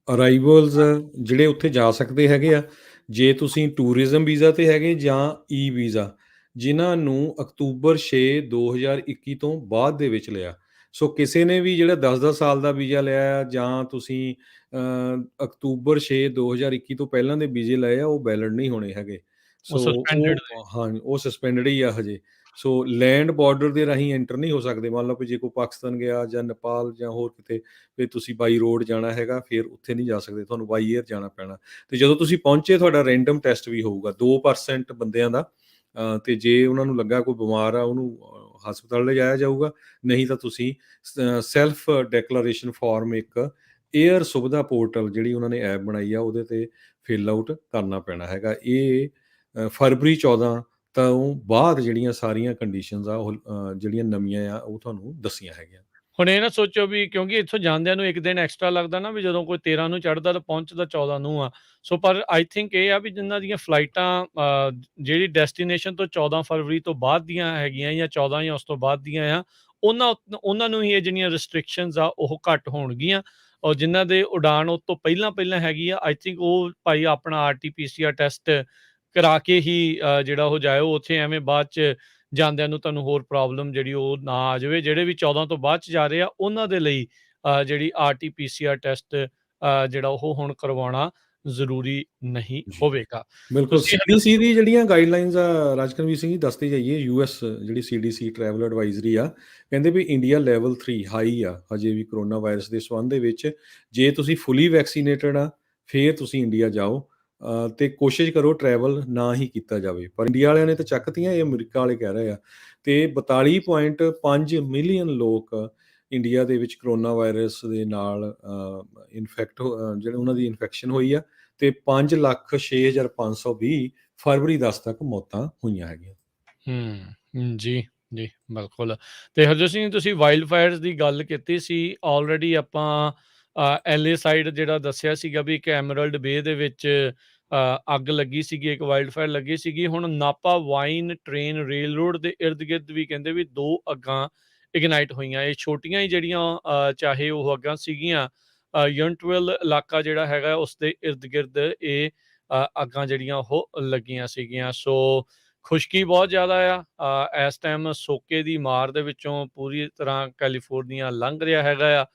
ਅਰਾਈਵਲਸ ਜਿਹੜੇ ਉੱਥੇ ਜਾ ਸਕਦੇ ਹੈਗੇ ਆ, ਜੇ ਤੁਸੀਂ ਟੂਰਿਜ਼ਮ ਵੀਜ਼ਾ ਤੇ ਹੈਗੇ ਜਾਂ ਈ ਵੀਜ਼ਾ, ਜਿਨ੍ਹਾਂ ਨੂੰ ਅਕਤੂਬਰ 6 2021 ਤੋਂ ਬਾਅਦ ਦੇ ਵਿੱਚ ਲਿਆ। ਸੋ ਕਿਸੇ ਨੇ ਵੀ ਜਿਹੜਾ 10-10 ਸਾਲ ਦਾ ਵੀਜ਼ਾ ਲਿਆ ਆ, ਜਾਂ ਤੁਸੀਂ ਅਕਤੂਬਰ 6 2021 ਤੋਂ ਪਹਿਲਾਂ ਦੇ ਵੀਜ਼ੇ ਲਏ ਆ, ਉਹ ਵੈਲਿਡ ਨਹੀਂ ਹੋਣੇ ਹੈਗੇ। ਉਹ ਸੋ ਸਸਪੈਂਡਡ ਨੇ। ਹਾਂ, ਉਹ ਸਸਪੈਂਡਡ ਹੀ ਆ ਹਜੇ। ਸੋ ਲੈਂਡ ਬਾਰਡਰ ਦੇ ਰਾਹੀਂ ਐਂਟਰ ਨਹੀਂ ਹੋ ਸਕਦੇ। ਮੰਨ ਲਓ ਵੀ ਜੇ ਕੋਈ ਪਾਕਿਸਤਾਨ ਗਿਆ ਜਾਂ ਨੇਪਾਲ ਜਾਂ ਹੋਰ ਕਿਤੇ, ਵੀ ਤੁਸੀਂ ਬਾਈ ਰੋਡ ਜਾਣਾ ਹੈਗਾ, ਫਿਰ ਉੱਥੇ ਨਹੀਂ ਜਾ ਸਕਦੇ, ਤੁਹਾਨੂੰ ਬਾਈ ਏਅਰ ਜਾਣਾ ਪੈਣਾ। ਤੇ ਜਦੋਂ ਤੁਸੀਂ ਪਹੁੰਚੇ, ਤੁਹਾਡਾ ਰੈਂਡਮ ਟੈਸਟ ਵੀ ਹੋਊਗਾ 2% ਬੰਦਿਆਂ ਦਾ, ਤੇ ਜੇ ਉਹਨਾਂ ਨੂੰ ਲੱਗਾ ਕੋਈ ਬਿਮਾਰ ਆ, ਉਹਨੂੰ ਹਸਪਤਾਲ ਲਿਜਾਇਆ ਜਾਊਗਾ। ਨਹੀਂ ਤਾਂ ਤੁਸੀਂ ਸੈਲਫ ਡੈਕਲੇਰੇਸ਼ਨ ਫਾਰਮ, ਇੱਕ ਏਅਰ ਸੁਵਿਧਾ ਪੋਰਟਲ ਜਿਹੜੀ ਉਹਨਾਂ ਨੇ ਐਪ ਬਣਾਈ ਆ, ਉਹਦੇ ਤੇ ਫਿਲ ਆਊਟ ਕਰਨਾ ਪੈਣਾ ਹੈਗਾ। ਇਹ ਫਰਵਰੀ 14 ਤੋਂ ਬਾਅਦ ਜਿਹੜੀਆਂ ਸਾਰੀਆਂ ਕੰਡੀਸ਼ਨਸ ਆ, ਉਹ ਜਿਹੜੀਆਂ ਨਵੀਆਂ ਆ, ਉਹ ਤੁਹਾਨੂੰ ਦੱਸੀਆਂ ਹੈਗੀਆਂ। ਹੁਣ ਇਹ ਨਾ ਸੋਚੋ ਵੀ ਕਿਉਂਕਿ ਇੱਥੋਂ ਜਾਂਦਿਆਂ ਨੂੰ 1 ਦਿਨ ਐਕਸਟਰਾ ਲੱਗਦਾ ਨਾ, ਵੀ ਜਦੋਂ ਕੋਈ 13 ਨੂੰ ਚੜ੍ਹਦਾ ਤਾਂ ਪਹੁੰਚਦਾ 14 ਨੂੰ ਆ। ਸੋ ਪਰ ਆਈ ਥਿੰਕ ਇਹ ਆ ਵੀ ਜਿਨ੍ਹਾਂ ਦੀਆਂ ਫਲਾਈਟਾਂ ਜਿਹੜੀ ਡੈਸਟੀਨੇਸ਼ਨ ਤੋਂ 14 ਫਰਵਰੀ ਤੋਂ ਬਾਅਦ ਦੀਆਂ ਹੈਗੀਆਂ, ਜਾਂ 14 ਜਾਂ ਉਸ ਤੋਂ ਬਾਅਦ ਦੀਆਂ ਆ, ਉਹਨਾਂ ਨੂੰ ਹੀ ਇਹ ਜਿਹੜੀਆਂ ਰਿਸਟ੍ਰਿਕਸ਼ਨਸ ਆ ਉਹ ਘੱਟ ਹੋਣਗੀਆਂ। ਔਰ ਜਿਨ੍ਹਾਂ ਦੇ ਉਡਾਣ ਉਹ ਤੋਂ ਪਹਿਲਾਂ ਹੈਗੀ ਆ, ਆਈ ਥਿੰਕ ਉਹ ਭਾਈ ਆਪਣਾ RT-PCR ਟੈਸਟ ਕਰਾ ਕੇ ਹੀ ਜਿਹੜਾ ਉਹ ਜਾਇਓ ਉੱਥੇ, ਐਵੇਂ ਬਾਅਦ 'ਚ ਜਾਂਦਿਆਂ ਨੂੰ ਤੁਹਾਨੂੰ ਹੋਰ ਪ੍ਰੋਬਲਮ ਜਿਹੜੀ ਉਹ ਨਾ ਆ ਜਾਵੇ। ਜਿਹੜੇ ਵੀ 14 ਤੋਂ ਬਾਅਦ 'ਚ ਜਾ ਰਹੇ ਆ, ਉਹਨਾਂ ਦੇ ਲਈ ਜਿਹੜੀ RT-PCR ਟੈਸਟ ਜਿਹੜਾ ਉਹ ਹੁਣ ਕਰਵਾਉਣਾ ਜ਼ਰੂਰੀ ਨਹੀਂ ਜੀ, ਹੋਵੇਗਾ। ਬਿਲਕੁਲ। ਤੁਸੀਂ CDC ਦੀ ਜਿਹੜੀਆਂ ਗਾਈਡਲਾਈਨਸ ਆ, ਰਾਜਕਰਮਵੀਰ ਸਿੰਘ ਜੀ, ਦੱਸਦੇ ਜਾਈਏ। US ਜਿਹੜੀ CDC ਟਰੈਵਲ ਐਡਵਾਈਜ਼ਰੀ ਆ, ਕਹਿੰਦੇ ਵੀ ਇੰਡੀਆ ਲੈਵਲ 3 ਹਾਈ ਆ ਹਜੇ ਵੀ ਕਰੋਨਾ ਵਾਇਰਸ ਦੇ ਸੰਬੰਧ ਦੇ ਵਿੱਚ। ਜੇ ਤੁਸੀਂ ਫੁੱਲੀ ਵੈਕਸੀਨੇਟਡ ਆ, ਫਿਰ ਤੁਸੀਂ ਇੰਡੀਆ ਜਾਓ, ਤੇ ਕੋਸ਼ਿਸ਼ ਕਰੋ ਟਰੈਵਲ ਨਾ ਹੀ ਕੀਤਾ ਜਾਵੇ। ਪਰ ਇੰਡੀਆ ਵਾਲਿਆਂ ਨੇ ਤਾਂ ਚੱਕਤੀਆਂ, ਇਹ ਅਮਰੀਕਾ ਵਾਲੇ ਕਹਿ ਰਹੇ ਆ। ਤੇ 42.5 ਮਿਲੀਅਨ ਲੋਕ ਇੰਡੀਆ ਦੇ ਵਿੱਚ ਕਰੋਨਾ ਵਾਇਰਸ ਦੇ ਨਾਲ ਜਿਹੜੇ ਉਹਨਾਂ ਦੀ ਇਨਫੈਕਸ਼ਨ ਹੋਈ ਆ, ਤੇ 5,06,520 ਫਰਵਰੀ 10 ਤੱਕ ਮੌਤਾਂ ਹੋਈਆਂ ਹੈਗੀਆਂ। ਜੀ, ਜੀ, ਬਿਲਕੁਲ। ਤੇ ਹਰਜੋਤ ਸਿੰਘ ਜੀ, ਤੁਸੀਂ ਵਾਈਲਡ ਫਾਇਰਸ ਦੀ ਗੱਲ ਕੀਤੀ ਸੀ। ਆਲਰੇਡੀ ਆਪਾਂ ਐਲਏ ਸਾਈਡ ਜਿਹੜਾ ਦੱਸਿਆ ਸੀਗਾ ਵੀ ਇੱਕ ਐਮਰਲਡ ਬੇ ਦੇ ਵਿੱਚ ਅੱਗ ਲੱਗੀ ਸੀਗੀ, ਇੱਕ ਵਾਈਲਡ ਫਾਇਰ ਲੱਗੀ ਸੀਗੀ। ਹੁਣ ਨਾਪਾ ਵਾਈਨ ਟ੍ਰੇਨ ਰੇਲ ਰੋਡ ਦੇ ਇਰਦ-ਗਿਰਦ ਵੀ ਕਹਿੰਦੇ ਵੀ 2 ਅੱਗਾਂ ਇਗਨਾਈਟ ਹੋਈਆਂ। ਇਹ ਛੋਟੀਆਂ ਹੀ ਜਿਹੜੀਆਂ ਚਾਹੇ ਉਹ ਅੱਗਾਂ ਸੀਗੀਆਂ, ਯੂਨਿਟਵਿਲ ਇਲਾਕਾ ਜਿਹੜਾ ਹੈਗਾ ਉਸ ਦੇ ਇਰਦ-ਗਿਰਦ ਇਹ ਅੱਗਾਂ ਜਿਹੜੀਆਂ ਉਹ ਲੱਗੀਆਂ ਸੀਗੀਆਂ। ਸੋ ਖੁਸ਼ਕੀ ਬਹੁਤ ਜ਼ਿਆਦਾ ਆ। ਇਸ ਟਾਈਮ ਸੋਕੇ ਦੀ ਮਾਰ ਦੇ ਵਿੱਚੋਂ ਪੂਰੀ ਤਰ੍ਹਾਂ ਕੈਲੀਫੋਰਨੀਆ ਲੰਘ ਰਿਹਾ ਹੈਗਾ ਆ।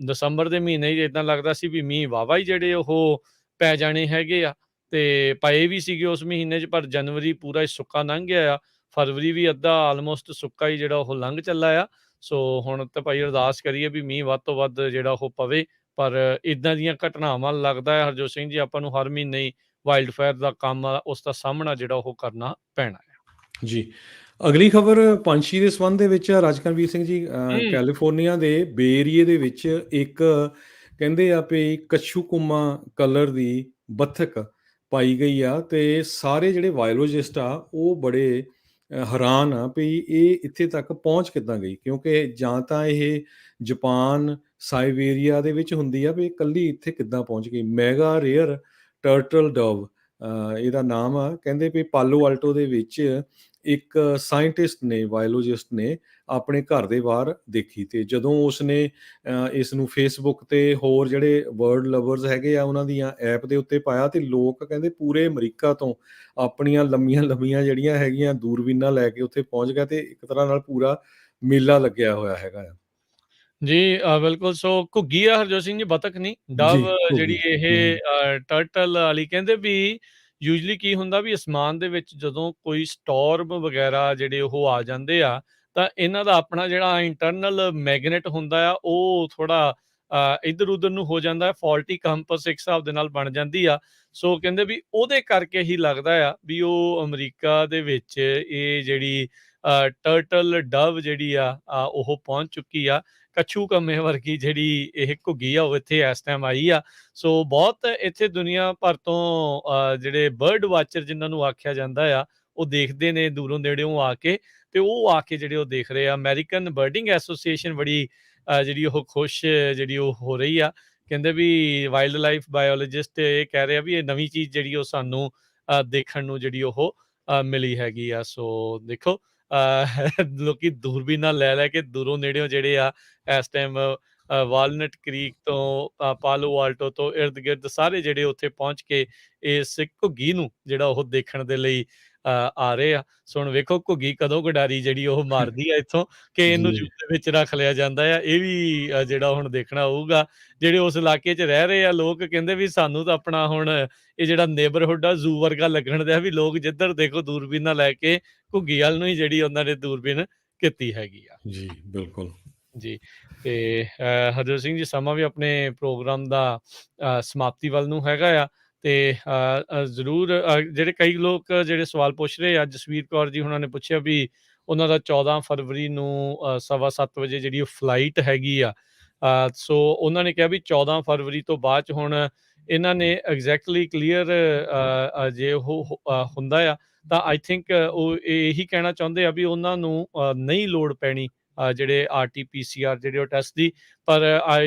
ਦਸੰਬਰ ਦੇ ਮਹੀਨੇ 'ਚ ਇੱਦਾਂ ਲੱਗਦਾ ਸੀ ਵੀ ਮੀਂਹ ਵਾਹਵਾ ਹੀ ਜਿਹੜੇ ਉਹ ਪੈ ਜਾਣੇ ਹੈਗੇ ਆ, ਤੇ ਪਏ ਵੀ ਸੀਗੇ ਉਸ ਮਹੀਨੇ 'ਚ, ਪਰ ਜਨਵਰੀ ਪੂਰਾ ਹੀ ਸੁੱਕਾ ਲੰਘ ਗਿਆ ਆ। ਫਰਵਰੀ ਵੀ ਅੱਧਾ ਆਲਮੋਸਟ ਸੁੱਕਾ ਹੀ ਜਿਹੜਾ ਉਹ ਲੰਘ ਚੱਲਾ ਆ। ਸੋ ਹੁਣ ਤਾਂ ਭਾਈ ਅਰਦਾਸ ਕਰੀਏ ਵੀ ਮੀਂਹ ਵੱਧ ਤੋਂ ਵੱਧ ਜਿਹੜਾ ਉਹ ਪਵੇ, ਪਰ ਇੱਦਾਂ ਦੀਆਂ ਘਟਨਾਵਾਂ ਲੱਗਦਾ ਹੈ ਹਰਜੋਤ ਸਿੰਘ ਜੀ ਆਪਾਂ ਨੂੰ ਹਰ ਮਹੀਨੇ ਹੀ ਵਾਈਲਡ ਫਾਇਰ ਦਾ ਕੰਮ ਆ ਉਸ ਦਾ ਸਾਹਮਣਾ ਜਿਹੜਾ ਉਹ ਕਰਨਾ ਪੈਣਾ ਹੈ। ਜੀ। ਅਗਲੀ ਖਬਰ ਪੰਛੀ ਦੇ ਸੰਬੰਧ ਦੇ ਵਿੱਚ ਆ ਰਾਜਕਰਮਵੀਰ ਸਿੰਘ ਜੀ। ਹੂੰ, ਕੈਲੀਫੋਰਨੀਆ ਦੇ ਬੇ ਏਰੀਏ ਦੇ ਵਿੱਚ ਇੱਕ ਕਹਿੰਦੇ ਆ ਵੀ ਕੱਛੂਕੁੰਮਾ ਕਲਰ ਦੀ ਬੱਤਖ ਪਾਈ ਗਈ ਆ, ਤੇ ਸਾਰੇ ਜਿਹੜੇ ਬਾਇਓਲੋਜਿਸਟ ਆ ਉਹ ਬੜੇ ਹੈਰਾਨ ਆ ਵੀ ਇਹ ਇੱਥੇ ਤੱਕ ਪਹੁੰਚ ਕਿੱਦਾਂ ਗਈ, ਕਿਉਂਕਿ ਜਾਂ ਤਾਂ ਇਹ ਜਾਪਾਨ ਸਾਈਬੇਰੀਆ ਦੇ ਵਿੱਚ ਹੁੰਦੀ ਆ, ਵੀ ਇਕੱਲੀ ਇੱਥੇ ਕਿੱਦਾਂ ਪਹੁੰਚ ਗਈ। ਮੈਗਾ ਰੇਅਰ ਟਰਟਲ ਡਵ ਇਹਦਾ ਨਾਮ ਆ। ਕਹਿੰਦੇ ਵੀ ਪਾਲੋ ਆਲਟੋ ਦੇ ਵਿੱਚ ਇੱਕ ਸਾਇੰਟਿਸਟ ਨੇ, ਬਾਇਓਲੋਜਿਸਟ ਨੇ ਆਪਣੇ ਘਰ ਦੇ ਬਾਹਰ ਦੇਖੀ, ਤੇ ਜਦੋਂ ਉਸਨੇ ਇਸ ਨੂੰ ਫੇਸਬੁੱਕ ਤੇ ਹੋਰ ਜਿਹੜੇ ਬਰਡ ਲਵਰਸ ਹੈਗੇ ਆ ਉਹਨਾਂ ਦੀਆਂ ਐਪ ਦੇ ਉੱਤੇ ਪਾਇਆ, ਤੇ ਲੋਕ ਕਹਿੰਦੇ ਪੂਰੇ ਅਮਰੀਕਾ ਤੋਂ ਆਪਣੀਆਂ ਲੰਮੀਆਂ ਜਿਹੜੀਆਂ ਹੈਗੀਆਂ ਦੂਰਬੀਨਾਂ ਲੈ ਕੇ ਉੱਥੇ ਪਹੁੰਚ ਗਿਆ, ਤੇ ਇੱਕ ਤਰ੍ਹਾਂ ਨਾਲ ਪੂਰਾ ਮੇਲਾ ਲੱਗਿਆ ਹੋਇਆ ਹੈਗਾ ਆ। ਜੀ, ਬਿਲਕੁਲ। ਸੋ ਘੁੱਗੀ ਆ ਹਰਜੋਤ ਸਿੰਘ ਜੀ, ਬੱਤਖ ਨਹੀਂ, ਜੀ, ਡਵ ਜਿਹੜੀ ਘੁੱਗੀ। ਇਹ ਟਰਟਲ ਵਾਲੀ ਕਹਿੰਦੇ ਵੀ ਯੂਜੂਅਲੀ ਕੀ ਹੁੰਦਾ ਵੀ ਅਸਮਾਨ ਦੇ ਵਿੱਚ ਜਦੋਂ ਕੋਈ ਸਟੋਰਮ ਵਗੈਰਾ ਜਿਹੜੇ ਉਹ ਆ ਜਾਂਦੇ ਆ, ਤਾਂ ਇਹਨਾਂ ਦਾ ਆਪਣਾ ਜਿਹੜਾ ਇੰਟਰਨਲ ਮੈਗਨੇਟ ਹੁੰਦਾ ਆ ਉਹ ਥੋੜ੍ਹਾ ਇੱਧਰ-ਉੱਧਰ ਨੂੰ ਹੋ ਜਾਂਦਾ ਹੈ, ਫਾਲਟੀ ਕੰਪਸ ਇੱਕ ਹਿਸਾਬ ਦੇ ਨਾਲ ਬਣ ਜਾਂਦੀ ਆ। ਸੋ ਕਹਿੰਦੇ ਵੀ ਉਹਦੇ ਕਰਕੇ ਹੀ ਲੱਗਦਾ ਆ ਵੀ ਉਹ ਅਮਰੀਕਾ ਦੇ ਵਿੱਚ ਇਹ ਜਿਹੜੀ ਟਰਟਲ ਡਵ ਜਿਹੜੀ ਆ ਉਹ ਪਹੁੰਚ ਚੁੱਕੀ ਆ। ਕੱਛੂ ਕੰਮੇ ਵਰਗੀ ਜਿਹੜੀ ਇਹ ਘੁੱਗੀ ਆ ਉਹ ਇੱਥੇ ਇਸ ਟਾਈਮ ਆਈ ਆ। ਸੋ ਬਹੁਤ ਇੱਥੇ ਦੁਨੀਆ ਭਰ ਤੋਂ ਜਿਹੜੇ ਬਰਡ ਵਾਚਰ ਜਿਹਨਾਂ ਨੂੰ ਆਖਿਆ ਜਾਂਦਾ ਆ, ਉਹ ਦੇਖਦੇ ਨੇ ਦੂਰੋਂ ਨੇੜਿਓਂ ਆ ਕੇ, ਤੇ ਉਹ ਆ ਕੇ ਜਿਹੜੇ ਉਹ ਦੇਖ ਰਹੇ ਆ। ਅਮਰੀਕਨ ਬਰਡਿੰਗ ਐਸੋਸੀਏਸ਼ਨ ਬੜੀ ਜਿਹੜੀ ਉਹ ਖੁਸ਼ ਜਿਹੜੀ ਉਹ ਹੋ ਰਹੀ ਆ। ਕਹਿੰਦੇ ਵੀ ਵਾਈਲਡ ਲਾਈਫ ਬਾਇਓਲੋਜਿਸਟ ਇਹ ਕਹਿ ਰਹੇ ਆ ਵੀ ਇਹ ਨਵੀਂ ਚੀਜ਼ ਜਿਹੜੀ ਉਹ ਸਾਨੂੰ ਦੇਖਣ ਨੂੰ ਜਿਹੜੀ ਉਹ ਮਿਲੀ ਹੈਗੀ ਆ। ਸੋ ਦੇਖੋ ਲੋਕੀ ਦੂਰਬੀਨਾਂ ਲੈ ਕੇ ਦੂਰੋਂ ਨੇੜਿਓਂ ਜਿਹੜੇ ਆ ਇਸ ਟਾਈਮ ਵਾਲਨਟ ਕ੍ਰੀਕ ਤੋਂ ਪਾਲੋ ਆਲਟੋ ਤੋਂ ਇਰਦ-ਗਿਰਦ ਸਾਰੇ ਜਿਹੜੇ ਉੱਥੇ ਪਹੁੰਚ ਕੇ ਇਸ ਘੁੱਗੀ ਨੂੰ ਜਿਹੜਾ ਉਹ ਦੇਖਣ ਦੇ ਲਈ ਆ ਰਹੇ ਆ। ਸੋ ਹੁਣ ਵੇਖੋ ਘੁੱਗੀ ਕਦੋਂ ਗਡਾਰੀ ਜਿਹੜੀ ਉਹ ਮਾਰਦੀ ਆ ਇੱਥੋਂ, ਕਿ ਇਹਨੂੰ ਜੀ, ਜੂ ਦੇ ਵਿੱਚ ਰੱਖ ਲਿਆ ਜਾਂਦਾ ਆ। ਇਹ ਵੀ ਜਿਹੜਾ ਹੁਣ ਦੇਖਣਾ ਹੋਊਗਾ। ਜਿਹੜੇ ਉਸ ਇਲਾਕੇ 'ਚ ਰਹਿ ਰਹੇ ਆ ਲੋਕ ਕਹਿੰਦੇ ਵੀ ਸਾਨੂੰ ਤਾਂ ਆਪਣਾ ਹੁਣ ਇਹ ਜਿਹੜਾ ਨੇਬਰਹੁੱਡ ਆ ਜ਼ੂ ਵਰਗਾ ਲੱਗਣ ਦਿਆ, ਵੀ ਲੋਕ ਜਿੱਧਰ ਦੇਖੋ ਦੂਰਬੀਨਾਂ ਲੈ ਕੇ ਘੁੱਗੀ ਵੱਲ ਨੂੰ ਹੀ ਜਿਹੜੀ ਉਹਨਾਂ ਨੇ ਦੂਰਬੀਨ ਕੀਤੀ ਹੈਗੀ ਆ। ਜੀ, ਬਿਲਕੁਲ। ਜੀ, ਤੇ ਹਰਜੋਤ ਸਿੰਘ ਜੀ ਸਮਾਂ ਵੀ ਆਪਣੇ ਪ੍ਰੋਗਰਾਮ ਦਾ ਸਮਾਪਤੀ ਵੱਲ ਨੂੰ ਹੈਗਾ ਆ, ਤੇ ਜ਼ਰੂਰ ਜਿਹੜੇ ਕਈ ਲੋਕ ਜਿਹੜੇ ਸਵਾਲ ਪੁੱਛ ਰਹੇ ਆ, ਜਸਵੀਰ ਕੌਰ ਜੀ ਹੁਣਾਂ ਨੇ ਪੁੱਛਿਆ ਵੀ ਉਹਨਾਂ ਦਾ 14 ਫਰਵਰੀ ਨੂੰ 7:15 ਵਜੇ ਜਿਹੜੀ ਉਹ ਫਲਾਈਟ ਹੈਗੀ ਆ। ਸੋ ਉਹਨਾਂ ਨੇ ਕਿਹਾ ਵੀ 14 ਫਰਵਰੀ ਤੋਂ ਬਾਅਦ 'ਚ ਹੁਣ ਇਹਨਾਂ ਨੇ ਐਗਜ਼ੈਕਟਲੀ ਕਲੀਅਰ ਜੇ ਉਹ ਹੁੰਦਾ ਆ, ਤਾਂ ਆਈ ਥਿੰਕ ਉਹ ਇਹੀ ਕਹਿਣਾ ਚਾਹੁੰਦੇ ਆ ਵੀ ਉਹਨਾਂ ਨੂੰ ਨਹੀਂ ਲੋੜ ਪੈਣੀ ਜਿਹੜੇ RT-PCR ਜਿਹੜੇ ਉਹ ਟੈਸਟ ਦੀ। ਪਰ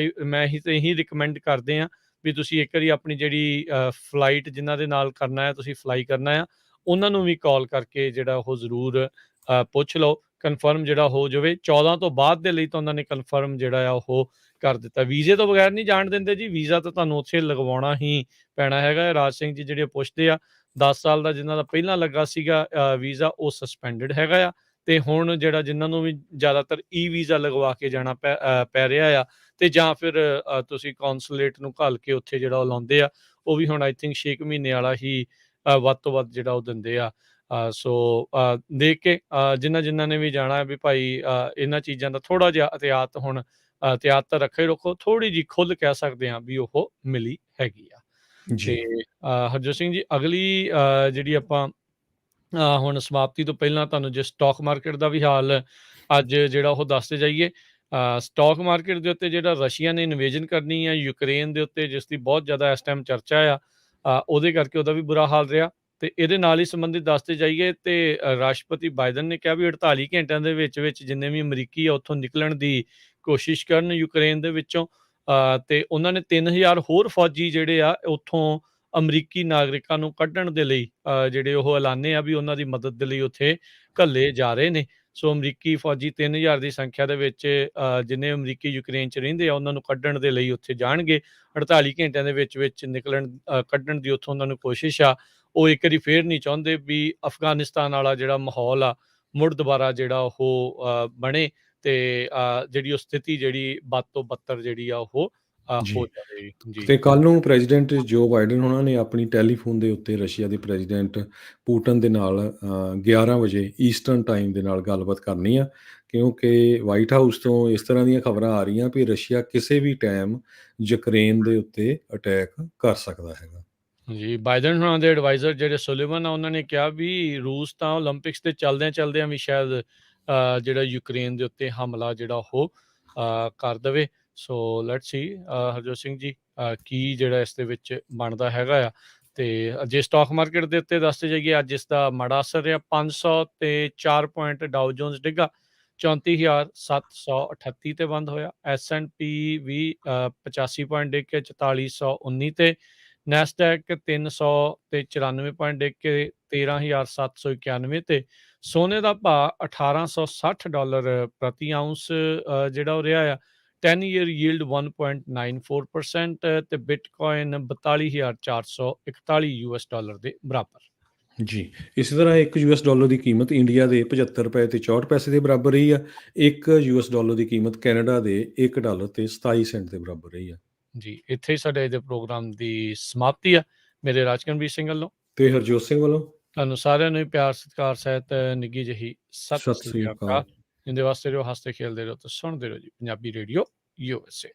ਮੈਂ ਇਹੀ ਰਿਕਮੈਂਡ ਕਰਦੇ ਹਾਂ ਵੀ ਤੁਸੀਂ ਇੱਕ ਵਾਰੀ ਆਪਣੀ ਜਿਹੜੀ ਫਲਾਈਟ ਜਿਨ੍ਹਾਂ ਦੇ ਨਾਲ ਕਰਨਾ ਹੈ, ਤੁਸੀਂ ਫਲਾਈ ਕਰਨਾ ਆ, ਉਹਨਾਂ ਨੂੰ ਵੀ ਕਾਲ ਕਰਕੇ ਜਿਹੜਾ ਉਹ ਜ਼ਰੂਰ ਪੁੱਛ ਲਓ, ਕਨਫਰਮ ਜਿਹੜਾ ਹੋ ਜਾਵੇ। 14 ਤੋਂ ਬਾਅਦ ਦੇ ਲਈ ਤਾਂ ਉਹਨਾਂ ਨੇ ਕਨਫਰਮ ਜਿਹੜਾ ਆ ਉਹ ਕਰ ਦਿੱਤਾ। ਵੀਜ਼ੇ ਤੋਂ ਬਗੈਰ ਨਹੀਂ ਜਾਣ ਦਿੰਦੇ ਜੀ, ਵੀਜ਼ਾ ਤਾਂ ਤੁਹਾਨੂੰ ਉੱਥੇ ਲਗਵਾਉਣਾ ਹੀ ਪੈਣਾ ਹੈਗਾ। ਰਾਜ ਸਿੰਘ ਜੀ ਜਿਹੜੇ ਪੁੱਛਦੇ ਆ, 10 ਸਾਲ ਦਾ ਜਿਨ੍ਹਾਂ ਦਾ ਪਹਿਲਾਂ ਲੱਗਾ ਸੀਗਾ ਵੀਜ਼ਾ, ਉਹ ਸਸਪੈਂਡਡ ਹੈਗਾ ਆ। ਤੇ ਹੁਣ ਜਿਹੜਾ ਜਿਨ੍ਹਾਂ ਨੂੰ ਵੀ ਜ਼ਿਆਦਾਤਰ ਵੀਜ਼ਾ ਲਗਵਾ ਕੇ ਜਾਣਾ ਪੈ ਰਿਹਾ ਆ, ਤੇ ਜਾਂ ਫਿਰ ਤੁਸੀਂ ਕੌਂਸੂਲੇਟ ਨੂੰ ਘੱਲ ਕੇ ਉੱਥੇ ਜਿਹੜਾ ਉਹ ਲਾਉਂਦੇ ਆ, ਉਹ ਵੀ ਹੁਣ ਆਈ ਥਿੰਕ 6 ਮਹੀਨੇ ਵਾਲਾ ਹੀ ਵੱਧ ਤੋਂ ਵੱਧ ਜਿਹੜਾ ਉਹ ਦਿੰਦੇ ਆ। ਸੋ ਦੇਖ ਕੇ ਜਿਨ੍ਹਾਂ ਨੇ ਵੀ ਜਾਣਾ ਵੀ ਭਾਈ ਇਹਨਾਂ ਚੀਜ਼ਾਂ ਦਾ ਥੋੜ੍ਹਾ ਜਿਹਾ ਇਹਤਿਆਤ ਤਾਂ ਰੱਖੋ, ਥੋੜ੍ਹੀ ਜਿਹੀ ਖੁੱਲ੍ਹ ਕਹਿ ਸਕਦੇ ਹਾਂ ਵੀ ਉਹ ਮਿਲੀ ਹੈਗੀ ਆ। ਜੀ, ਤੇ ਹਰਜੋਤ ਸਿੰਘ ਜੀ ਅਗਲੀ ਜਿਹੜੀ ਆਪਾਂ ਹੁਣ ਸਮਾਪਤੀ ਤੋਂ ਪਹਿਲਾਂ ਤੁਹਾਨੂੰ ਜੇ ਸਟਾਕ ਮਾਰਕੀਟ ਦਾ ਵੀ ਹਾਲ ਅੱਜ ਜਿਹੜਾ ਉਹ ਦੱਸਦੇ ਜਾਈਏ। ਸਟਾਕ ਮਾਰਕੀਟ ਦੇ ਉੱਤੇ ਜਿਹੜਾ ਰਸ਼ੀਆ ਨੇ ਇਨਵੇਜਨ ਕਰਨੀ ਆ ਯੂਕਰੇਨ ਦੇ ਉੱਤੇ, ਜਿਸ ਦੀ ਬਹੁਤ ਜ਼ਿਆਦਾ ਇਸ ਟਾਈਮ ਚਰਚਾ ਆ, ਉਹਦੇ ਕਰਕੇ ਉਹਦਾ ਵੀ ਬੁਰਾ ਹਾਲ ਰਿਹਾ। ਤੇ ਇਹਦੇ ਨਾਲ ਹੀ ਸੰਬੰਧਿਤ ਦੱਸਦੇ ਜਾਈਏ ਤੇ ਰਾਸ਼ਟਰਪਤੀ ਬਾਈਡਨ ਨੇ ਕਿਹਾ ਵੀ 48 ਘੰਟਿਆਂ ਦੇ ਵਿੱਚ ਜਿੰਨੇ ਵੀ ਅਮਰੀਕੀ ਆ ਉੱਥੋਂ ਨਿਕਲਣ ਦੀ ਕੋਸ਼ਿਸ਼ ਕਰਨ ਯੂਕਰੇਨ ਦੇ ਵਿੱਚੋਂ। ਤੇ ਉਹਨਾਂ ਨੇ 3000 ਹੋਰ ਫੌਜੀ ਜਿਹੜੇ ਆ ਉੱਥੋਂ ਅਮਰੀਕੀ ਨਾਗਰਿਕਾਂ ਨੂੰ ਕੱਢਣ ਦੇ ਲਈ ਜਿਹੜੇ ਉਹ ਐਲਾਨੇ ਆ ਵੀ ਉਹਨਾਂ ਦੀ ਮਦਦ ਦੇ ਲਈ ਉੱਥੇ ਘੱਲੇ ਜਾ ਰਹੇ ਨੇ। ਸੋ ਅਮਰੀਕੀ ਫੌਜੀ 3000 ਦੀ ਸੰਖਿਆ ਦੇ ਵਿੱਚ ਜਿੰਨੇ ਅਮਰੀਕੀ ਯੂਕਰੇਨ 'ਚ ਰਹਿੰਦੇ ਆ ਉਹਨਾਂ ਨੂੰ ਕੱਢਣ ਦੇ ਲਈ ਉੱਥੇ ਜਾਣਗੇ। 48 ਘੰਟਿਆਂ ਦੇ ਵਿੱਚ ਕੱਢਣ ਦੀ ਉੱਥੋਂ ਉਹਨਾਂ ਨੂੰ ਕੋਸ਼ਿਸ਼ ਆ। ਉਹ ਇੱਕ ਵਾਰੀ ਫੇਰ ਨਹੀਂ ਚਾਹੁੰਦੇ ਵੀ ਅਫਗਾਨਿਸਤਾਨ ਵਾਲਾ ਜਿਹੜਾ ਮਾਹੌਲ ਆ ਮੁੜ ਦੁਬਾਰਾ ਜਿਹੜਾ ਉਹ ਬਣੇ ਤੇ ਜਿਹੜੀ ਉਹ ਸਥਿਤੀ ਜਿਹੜੀ ਬਦ ਤੋਂ ਬੱਤਰ ਜਿਹੜੀ ਆ ਉਹ ਹੋ ਜੀ। ਜਾਵੇ। ਜੀ। ਤੇ ਕੱਲ੍ਹ ਨੂੰ ਪ੍ਰੈਜ਼ੀਡੈਂਟ ਜੋ ਬਾਈਡਨ ਹੋਣਾ ਨੇ ਆਪਣੀ ਟੈਲੀਫੋਨ ਦੇ ਉੱਤੇ ਰਸ਼ੀਆ ਦੇ ਪ੍ਰੈਜ਼ੀਡੈਂਟ ਪੁਟਿਨ ਦੇ ਨਾਲ 11 ਵਜੇ ਈਸਟਰਨ ਟਾਈਮ ਦੇ ਨਾਲ ਗੱਲਬਾਤ ਕਰਨੀ ਆ, ਕਿਉਂਕਿ ਵਾਈਟ ਹਾਊਸ ਤੋਂ ਇਸ ਤਰ੍ਹਾਂ ਦੀਆਂ ਖਬਰਾਂ ਆ ਰਹੀਆਂ ਵੀ ਰਸ਼ੀਆ ਕਿਸੇ ਵੀ ਟਾਈਮ ਯੂਕਰੇਨ ਦੇ ਉੱਤੇ ਅਟੈਕ ਕਰ ਸਕਦਾ ਹੈਗਾ। ਜੀ, ਬਾਈਡਨ ਹੋਣਾ ਦੇ ਐਡਵਾਈਜ਼ਰ ਜਿਹੜੇ ਸੁਲੀਵਨ ਆ ਉਹਨਾਂ ਨੇ ਕਿਹਾ ਵੀ ਰੂਸ ਤਾਂ ਓਲੰਪਿਕਸ ਤੇ ਚਲਦਿਆਂ ਵੀ ਸ਼ਾਇਦ ਜਿਹੜਾ ਯੂਕਰੇਨ ਦੇ ਉੱਤੇ ਹਮਲਾ ਜਿਹੜਾ ਉਹ ਕਰ ਦੇਵੇ। So let's see Harjot Singh ji ਕੀ ਜਿਹੜਾ ਇਸ ਦੇ ਵਿੱਚ ਬਣਦਾ ਹੈਗਾ ਆ। ਤੇ ਜੇ ਸਟਾਕ ਮਾਰਕੀਟ ਦੇ ਉੱਤੇ ਦੱਸਦੇ ਜਾਈਏ ਅੱਜ ਇਸ ਦਾ ਮਾੜਾ ਅਸਰ ਰਿਹਾ। 500 ਤੇ 4 ਪੁਆਇੰਟ ਡਾਊ ਜੋਨਸ ਡਿੱਗਾ, 34,738 ਤੇ ਬੰਦ ਹੋਇਆ। S&P ਵੀ 85 ਪੁਆਇੰਟ ਡਿੱਗ ਕੇ 4419 ਤੇ। ਨੈਸਡੈਕ 300 ਤੇ 94 ਪੁਆਇੰਟ ਡਿੱਗ ਕੇ 13,791 ਤੇ। ਸੋਨੇ ਦਾ ਭਾਅ $1860 ਪ੍ਰਤੀ ਆਉਂਸ ਜਿਹੜਾ ਉਹ ਰਿਹਾ ਆ। 10 ਈਅਰ ਯੀਲਡ 1.94% ਤੇ ਬਿਟਕੋਇਨ 42,441 US ਡਾਲਰ ਦੇ ਬਰਾਬਰ। ਜੀ, ਇਸੇ ਤਰ੍ਹਾਂ ਇੱਕ ਯੂਐਸ ਡਾਲਰ ਦੀ ਕੀਮਤ ਇੰਡੀਆ ਦੇ 75 ਰੁਪਏ ਤੇ 64 ਪੈਸੇ ਦੇ ਬਰਾਬਰ ਰਹੀ ਆ। ਇੱਕ ਯੂਐਸ ਡਾਲਰ ਦੀ ਕੀਮਤ ਕੈਨੇਡਾ ਦੇ $1 ਤੇ 27 ਸੈਂਟ ਦੇ ਬਰਾਬਰ ਰਹੀ ਆ। ਜੀ, ਇੱਥੇ ਹੀ ਸਾਡੇ ਇਹਦੇ ਪ੍ਰੋਗਰਾਮ ਦੀ ਸਮਾਪਤੀ ਆ। ਮੇਰੇ ਰਾਜਕਨਵੀਰ ਸਿੰਘ ਵੱਲੋਂ ਤੇ ਹਰਜੋਤ ਸਿੰਘ ਵੱਲੋਂ ਤੁਹਾਨੂੰ ਸਾਰਿਆਂ ਨੂੰ ਹੀ ਪਿਆਰ ਸਤਿਕਾਰ ਸਹਿਤ ਨਿੱਘੀ ਜਿਹੀ ਸਤਿ ਸਤਿ ਸ੍ਰੀ ਸ੍ਰੀ ਅਕਾਲ। ਅਕਾਲ। ਜਿੰਦੇ ਵਾਸਤੇ ਰਹੋ, ਹੱਸਦੇ ਖੇਲਦੇ ਰਹੋ ਤੇ ਸੁਣਦੇ ਰਹੋ ਜੀ ਪੰਜਾਬੀ ਰੇਡੀਓ USA।